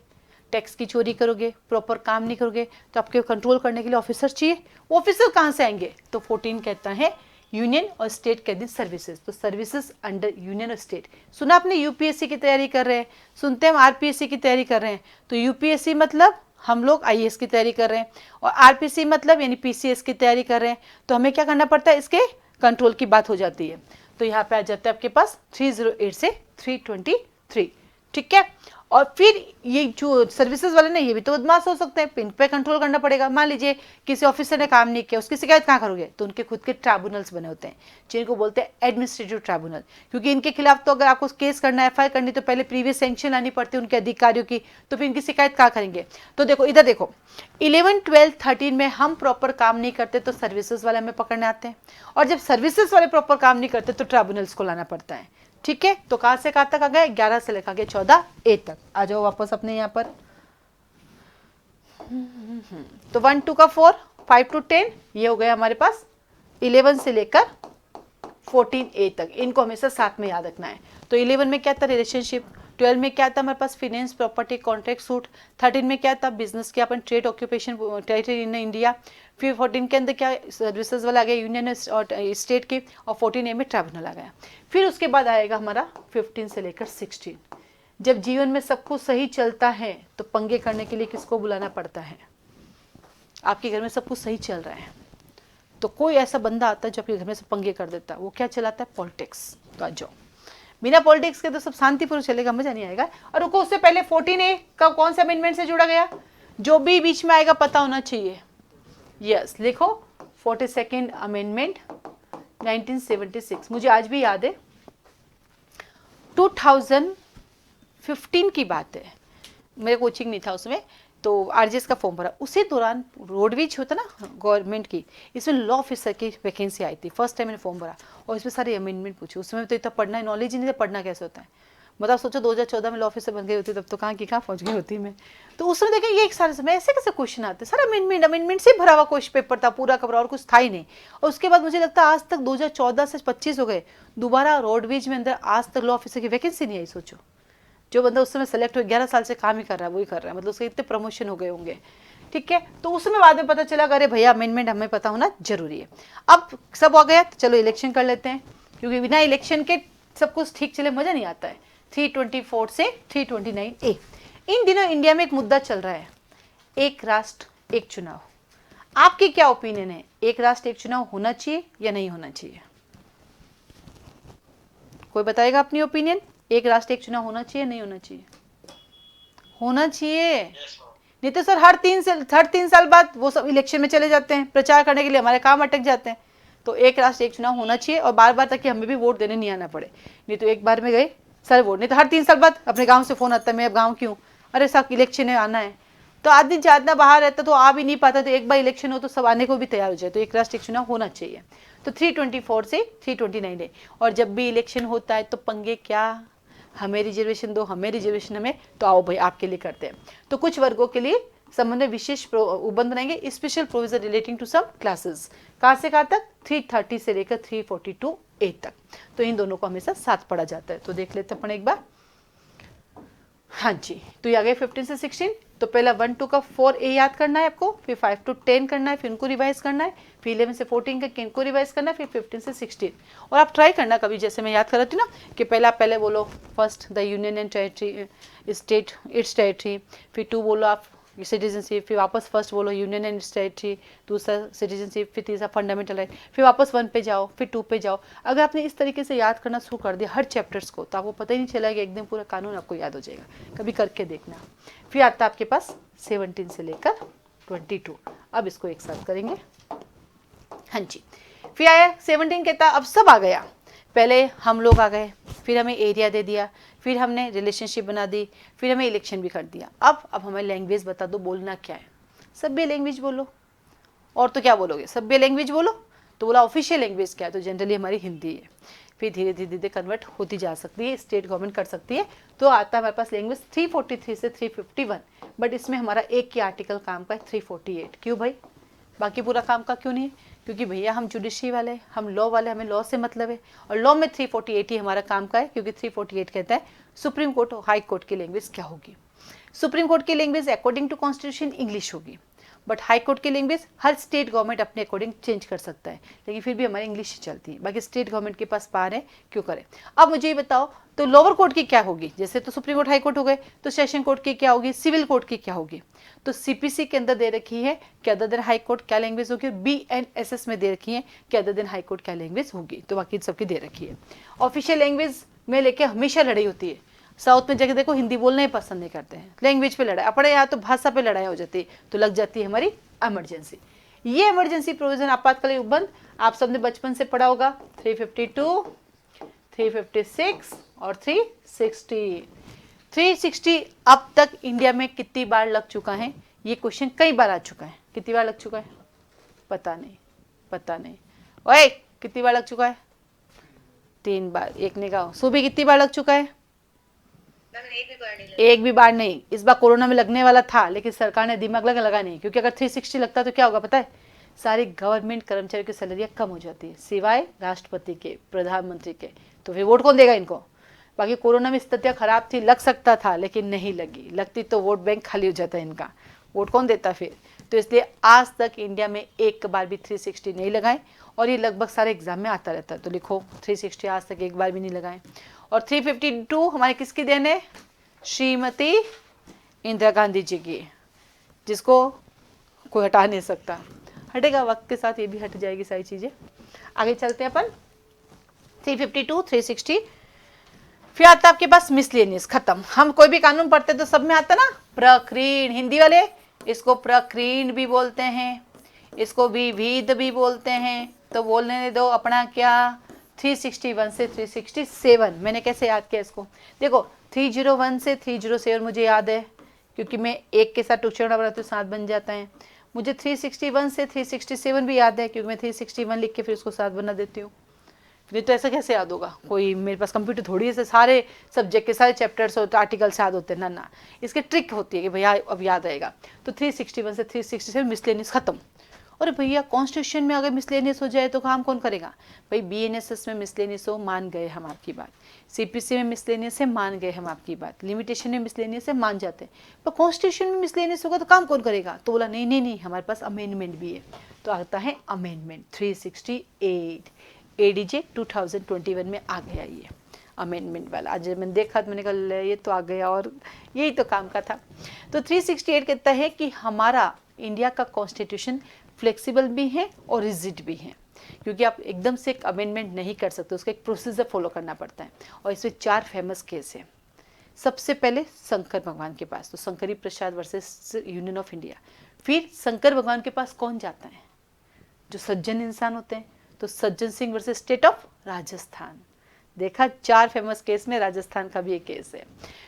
टैक्स की चोरी करोगे, प्रॉपर काम नहीं करोगे, तो आपके कंट्रोल करने के लिए ऑफिसर चाहिए। ऑफिसर कहाँ से आएंगे, तो 14 कहता है यूनियन और स्टेट के दिन सर्विसेज, तो सर्विसेज अंडर यूनियन और स्टेट। सुना आपने यूपीएससी की तैयारी कर रहे हैं, सुनते हैं हम आरपीएससी की तैयारी कर रहे हैं, तो यूपीएससी मतलब हम लोग आईएएस की तैयारी कर रहे हैं, और आरपीसी मतलब यानी पीसीएस की तैयारी कर रहे हैं। तो हमें क्या करना पड़ता है, इसके कंट्रोल की बात हो जाती है। तो यहाँ पे आ जाता है आपके पास 308 से 323। ठीक है, और फिर ये जो सर्विसेज वाले ना, ये भी तो बदमाश हो सकते हैं, इन पे कंट्रोल करना पड़ेगा। मान लीजिए किसी ऑफिसर ने काम नहीं किया, उसकी शिकायत कहाँ करोगे, तो उनके खुद के ट्राइब्यूनल्स बने होते हैं, जिनको बोलते हैं एडमिनिस्ट्रेटिव ट्राइब्यूनल। क्योंकि इनके खिलाफ तो अगर आपको केस करना है, एफआईआर करनी, तो पहले प्रीवियस सैंक्शन लानी पड़ती है उनके अधिकारियों की, तो फिर इनकी शिकायत कहाँ करेंगे। तो देखो इधर देखो, 11, 12, 13 में हम प्रॉपर काम नहीं करते तो सर्विसेज वाले हमें पकड़ने आते हैं, और जब सर्विसेज वाले प्रॉपर काम नहीं करते तो ट्राइब्यूनल्स को लाना पड़ता है। ठीक है, तो कहां से कहां तक आ गए, 11 से लेकर के 14A तक। आ जाओ वापस अपने यहाँ पर, तो 1 2 का 4, 5 to 10 ये हो गया हमारे पास, 11 से लेकर 14A तक, इनको हमेशा साथ में याद रखना है। तो 11 में क्या था, रिलेशनशिप, 12 में क्या था हमारे पास, फिनेंस, प्रॉपर्टी, कॉन्ट्रैक्ट, सूट, 13 में क्या था, बिजनेस के अपन trade, occupation, territory in India, फिर 14 के अंदर क्या सर्विसेज वाला आ गया यूनियन और स्टेट के, और 14A में ट्राइब्यूनल आ गया। फिर उसके बाद आएगा हमारा 15 से लेकर 16। जब जीवन में सब कुछ सही चलता है तो पंगे करने के लिए किसको बुलाना पड़ता है, आपके घर में सब कुछ सही चल रहा है तो कोई ऐसा बंदा आता है जो आपके घर में से पंगे कर देता है, वो क्या चलाता है, पॉलिटिक्स। तो आ जाओ, बिना पॉलिटिक्स के तो सब शांतिपूर्वक चलेगा, मजा नहीं आएगा। और रुको, उससे पहले 14A का कौन सा अमेंडमेंट से जुड़ा गया, जो भी बीच में आएगा पता होना चाहिए। यस, लिखो 42nd अमेंडमेंट 1976, मुझे आज भी याद है, 2015 की बात है, मेरे कोचिंग नहीं था उसमें, तो आरजीएस का फॉर्म भरा, उसी दौरान रोडवेज होता ना गवर्नमेंट की, इसमें लॉ ऑफिसर की वैकेंसी आई थी, फर्स्ट टाइम मैंने फॉर्म भरा, और इसमें सारे अमेंडमेंट पूछे। उसमें तो इतना पढ़ना नॉलेज ही नहीं था, पढ़ना कैसे होता है, मतलब सोचो 2014 में लॉ ऑफिसर बन गई होती तब तो कहाँ की कहाँ पहुँच गई होती मैं। तो उसमें देखें ये एक सारे समय ऐसे कैसे क्वेश्चन आते, सारा अमेंडमेंट से भरा हुआ क्वेश्चन पेपर था पूरा का पूरा, और कुछ था ही नहीं। और उसके बाद मुझे लगता है आज तक 2014 से 25 हो गए, दोबारा रोडवेज में अंदर आज तक लॉ ऑफिसर की वैकेंसी नहीं आई। सोचो, जो बंदा उस समय सेलेक्ट हो 11 साल से काम ही कर रहा है वही कर रहा है, मतलब उसके इतने प्रमोशन हो गए होंगे। ठीक है, तो उसमें बाद में पता चला अरे भैया अमेंडमेंट हमें पता होना जरूरी है। अब सब हो गया, तो चलो इलेक्शन कर लेते हैं क्योंकि बिना इलेक्शन के सब कुछ ठीक चले मजा नहीं आता है। 324 से 329A। इन दिनों इंडिया में एक मुद्दा चल रहा है, एक राष्ट्र एक चुनाव। आपकी क्या ओपिनियन है, एक राष्ट्र एक चुनाव होना चाहिए या नहीं होना चाहिए? कोई बताएगा अपनी ओपिनियन, एक राष्ट्र एक चुनाव होना चाहिए नहीं होना चाहिए? होना चाहिए। नहीं तो सर हर 3 साल बाद वो सब इलेक्शन में चले जाते हैं, प्रचार करने के लिए हमारे काम अटक जाते हैं। तो एक राष्ट्र एक चुनाव होना चाहिए और बार बार ताकि हमें भी वोट देने नहीं आना पड़े। नहीं तो एक बार में गए सर वोट, नहीं तो हर 3 साल बाद अपने गांव से फोन आता है, मैं अब गांव क्यों, अरे साहब इलेक्शन है आना है। तो आदमी ज्यादा बाहर रहता तो आ भी नहीं पाता, तो एक बार इलेक्शन हो तो सब आने को भी तैयार हो जाए। तो एक राष्ट्र एक चुनाव होना चाहिए। तो 324 से 329 है। और जब भी इलेक्शन होता है तो पंगे क्या, हमें रिजर्वेशन दो, हमें रिजर्वेशन हमें, तो आओ भाई आपके लिए करते हैं। तो कुछ वर्गों के लिए संबंध में विशेष उपबंध बनाएंगे, special provision relating to some classes. कहाँ से कहाँ तक? 330 से लेकर 342A तक। तो इन दोनों को हमेशा साथ पढ़ा जाता है। तो देख लेते हैं अपन एक बार। हाँ जी, तो ये आ गए 15 से 16। तो पहला 1 2 का 4A याद करना है आपको, फिर 5 to 10 करना है, फिर उनको रिवाइज करना है, फिर 11 से 14 का इनको रिवाइज करना है, फिर 15 से 16। और आप ट्राई करना कभी, जैसे मैं याद कर रही थी ना कि पहले बोलो first the union and territory state it's territory, फिर 2 बोलो आप सिटीजनशिप, फिर वापस फर्स्ट बोलो यूनियन एंड टेरिटरी, दूसरा सिटीजनशिप, फिर तीसरा फंडामेंटल राइट, फिर वापस 1 पे जाओ, फिर 2 पे जाओ। अगर आपने इस तरीके से याद करना शुरू कर दिया हर चैप्टर्स को, तो आपको पता ही नहीं चला कि एकदम पूरा कानून आपको याद हो जाएगा। कभी करके देखना। फिर आता है आपके पास 17 से लेकर 22। अब इसको एक साथ करेंगे। हाँ जी, फिर आया 17 कहता अब सब आ गया। पहले हम लोग आ गए, फिर हमें एरिया दे दिया, फिर हमने रिलेशनशिप बना दी, फिर हमें इलेक्शन भी कर दिया। अब हमें लैंग्वेज बता दो, बोलना क्या है? सभ्य लैंग्वेज बोलो। और तो क्या बोलोगे? सभ्य लैंग्वेज बोलो। तो बोला ऑफिशियल लैंग्वेज क्या है? तो जनरली हमारी हिंदी है। फिर धीरे धीरे धीरे कन्वर्ट होती जा सकती है, स्टेट गवर्नमेंट कर सकती है। तो आता है हमारे पास लैंग्वेज 343 से 351। बट इसमें हमारा एक ही आर्टिकल काम का है 348। क्यों भाई? बाकी पूरा काम का क्यों नहीं है? क्योंकि भैया हम जुडिशरी वाले, हम लॉ वाले, हमें लॉ से मतलब है। और लॉ में 348 ही हमारा काम का है, क्योंकि 348 कहता है सुप्रीम कोर्ट और हाई कोर्ट की लैंग्वेज क्या होगी। सुप्रीम कोर्ट की language according to constitution English होगी, बट हाई कोर्ट की लैंग्वेज हर स्टेट गवर्नमेंट अपने अकॉर्डिंग चेंज कर सकता है, लेकिन फिर भी हमारी इंग्लिश ही चलती है। बाकी स्टेट गवर्नमेंट के पास पावर है, क्यों करे। अब मुझे ये बताओ, तो लोअर कोर्ट की क्या होगी? जैसे तो सुप्रीम कोर्ट हाई कोर्ट हो गए, तो सेशन कोर्ट की क्या होगी, सिविल कोर्ट की क्या होगी? तो सीपीसी के अंदर दे रखी है कि अदर देन हाई कोर्ट क्या लैंग्वेज होगी, और BNSS में दे रखी है कि अदर देन हाई कोर्ट क्या लैंग्वेज होगी। तो बाकी सबकी दे रखी है। ऑफिशियल लैंग्वेज में लेके हमेशा लड़ाई होती है। साउथ में जगह देखो हिंदी बोलना ही पसंद नहीं करते हैं, लैंग्वेज पे लड़ाई। अपने यहाँ तो भाषा पे लड़ाई हो जाती है, तो लग जाती है हमारी इमरजेंसी। ये इमरजेंसी प्रोविजन आपातकालीन उपबंध आप सबने बचपन से पढ़ा होगा। 352, 356 और 360। 360 अब तक इंडिया में कितनी बार लग चुका है? ये क्वेश्चन कई बार आ चुका है। कितनी बार लग चुका है? पता नहीं, पता नहीं। ओए कितनी बार लग चुका है? 3 बार। एक ने कहा सुबह कितनी बार लग चुका है? एक भी बार नहीं। इस बार कोरोना में लगने वाला था, लेकिन सरकार ने दिमाग लगा नहीं, क्योंकि अगर 360 लगता तो क्या होगा पता है? सारी गवर्नमेंट कर्मचारियों की सैलरियाँ कम हो जाती है, सिवाय राष्ट्रपति के, प्रधानमंत्री के। तो फिर वोट कौन देगा इनको? बाकी कोरोना में स्थितियाँ खराब थी, लग सकता था, लेकिन नहीं लगी। लगती तो वोट बैंक खाली हो जाता है इनका, वोट कौन देता फिर? तो इसलिए आज तक इंडिया में एक बार भी 360 नहीं लगाए, और ये लगभग सारे एग्जाम में आता रहता है। तो लिखो 360 आज तक एक बार भी नहीं लगाए। और 352 हमारी किसकी देन है? श्रीमती इंदिरा गांधी जी की, जिसको कोई हटा नहीं सकता। हटेगा वक्त के साथ, ये भी हट जाएगी सारी चीजें। आगे चलते हैं अपन। 352, 360। फिर आता आपके पास मिसलेनियस। खत्म। हम कोई भी कानून पढ़ते तो सब में आता ना प्रकीर्ण। हिंदी वाले इसको प्रकीर्ण भी बोलते हैं, इसको विविध भी बोलते हैं। तो बोलने दो अपना क्या, 361 से 367। मैंने कैसे याद किया इसको? देखो 301 से 307 मुझे याद है, क्योंकि मैं एक के साथ टुकड़ा बनाती हूँ, 7 बन जाता है। मुझे 361 से 367 भी याद है, क्योंकि मैं 361 लिख के फिर उसको 7 बना देती हूँ। नहीं तो ऐसा कैसे याद होगा? कोई मेरे पास कंप्यूटर थोड़ी है सारे सब्जेक्ट के सारे चैप्टर्स और आर्टिकल्स याद होते हैं ना। इसके ट्रिक होती है कि भैया अब याद आएगा। तो 361 से 367 मिसलेनियस खत्म। अरे भैया कॉन्स्टिट्यूशन में अगर मिसलेनियस हो जाए तो काम कौन करेगा? भाई BNSS में मिसलेनियस हो, मान गए हम आपकी बात। CPC में मिसलेनियस है, मान गए हम आपकी बात। लिमिटेशन में मिसलेनियस है, मान जाते हैं। पर कॉन्स्टिट्यूशन में मिसलेनियस होगा तो काम कौन करेगा? तो बोला नहीं नहीं नहीं, हमारे पास अमेंडमेंट भी है। तो आता है अमेंडमेंट 368। एडीजे 2021 में आ गया ये अमेंडमेंट वाला। आज मैंने देखा तो मैंने कहा ये तो आ गया और यही तो काम का था। तो 368 कहता है कि हमारा इंडिया का कॉन्स्टिट्यूशन फ्लेक्सिबल भी है और रिजिड भी है, क्योंकि आप एकदम से एक अमेंडमेंट नहीं कर सकते, उसका एक प्रोसीजर फॉलो करना पड़ता है। और इसमें 4 फेमस केस है। सबसे पहले शंकर भगवान के पास, तो शंकरी प्रसाद वर्सेस यूनियन ऑफ इंडिया। फिर शंकर भगवान के पास कौन जाता है? जो सज्जन इंसान होते हैं, तो Sajjan Singh versus state of Rajasthan. देखा 4 फेमस केस में राजस्थान का भी एक केस है।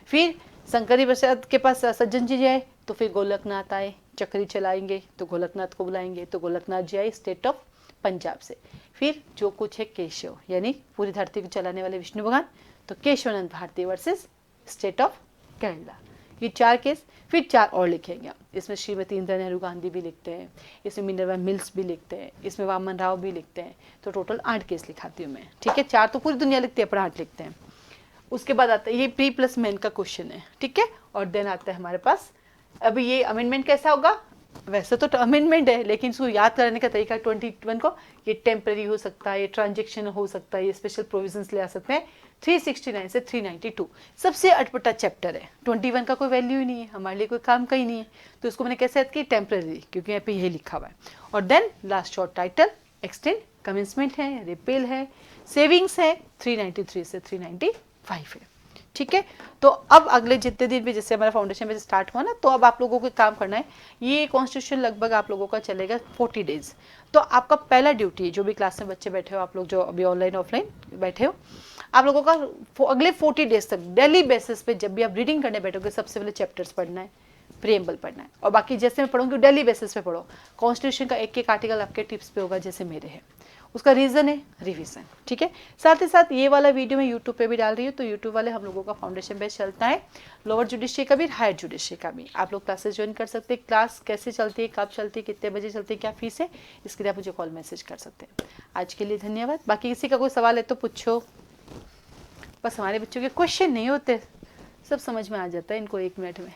फिर शंकरी प्रसाद के पास सज्जन जी जाए तो फिर गोलकनाथ आए, चक्री चलाएंगे तो गोलकनाथ को बुलाएंगे, तो गोलकनाथ जी आए स्टेट ऑफ पंजाब से। फिर जो कुछ है केशव, यानी पूरी धरती को चलाने वाले विष्णु भगवान, तो Keshavananda Bharati versus state of Kerala. ये 4 केस। फिर 4 और लिखेंगे। इसमें श्रीमती इंदिरा नेहरू गांधी भी लिखते हैं, इसमें मिनरवा मिल्स भी लिखते हैं, इसमें वामन राव भी लिखते हैं। तो टोटल 8 केस लिखाती हूँ मैं, ठीक है। 4 तो पूरी दुनिया लिखती है, पर 8 लिखते हैं। उसके बाद आता है ये प्री प्लस मेन का क्वेश्चन है, ठीक है। और देन आता है हमारे पास अभी ये अमेंडमेंट कैसा होगा। वैसे तो अमेंडमेंट है, लेकिन इसको याद कराने का तरीका 21 को, ये टेम्पररी हो सकता है, ये ट्रांजेक्शन हो सकता है, ये स्पेशल प्रोविजंस ले आ सकते हैं। 369 से 392 सबसे अटपटा चैप्टर है। 21 का कोई वैल्यू ही नहीं है, हमारे लिए कोई काम का ही नहीं है, तो इसको मैंने कैसे याद की? टेम्पररी, क्योंकि यहाँ पे यही लिखा हुआ है। और then last short title, extend, commencement है, रिपेल है, सेविंग्स है, 393 से 395 है, ठीक है। तो अब अगले जितने दिन भी, जैसे हमारा फाउंडेशन में स्टार्ट हुआ ना, तो अब आप लोगों को काम करना है। ये कॉन्स्टिट्यूशन लगभग आप लोगों का चलेगा 40 डेज। तो आपका पहला ड्यूटी, जो भी क्लास में बच्चे बैठे हो, आप लोग जो अभी ऑनलाइन ऑफलाइन बैठे हो, आप लोगों का अगले 40 डेज तक डेली बेसिस पे जब भी आप रीडिंग करने बैठोगे, सबसे पहले चैप्टर्स पढ़ना है, प्रीएम्बल पढ़ना है, और बाकी जैसे मैं पढ़ूंगी डेली बेसिस पे पढ़ो। कॉन्स्टिट्यूशन का एक आर्टिकल आपके टिप्स पे होगा, जैसे मेरे हैं, उसका रीज़न है रिवीजन, ठीक है। साथ ही साथ ये वाला वीडियो मैं यूट्यूब पे भी डाल रही हूँ, तो यूट्यूब वाले हम लोगों का फाउंडेशन बैच चलता है, लोअर जुडिशरी का भी, हायर जुडिशरी का भी। आप लोग क्लासेस ज्वाइन कर सकते हैं। क्लास कैसे चलती है, कब चलती है, कितने बजे चलती है, क्या फीस है, इसके लिए आप मुझे कॉल मैसेज कर सकते हैं। आज के लिए धन्यवाद। बाकी किसी का कोई सवाल है तो पूछो। बस हमारे बच्चों के क्वेश्चन नहीं होते, सब समझ में आ जाता है इनको 1 मिनट में।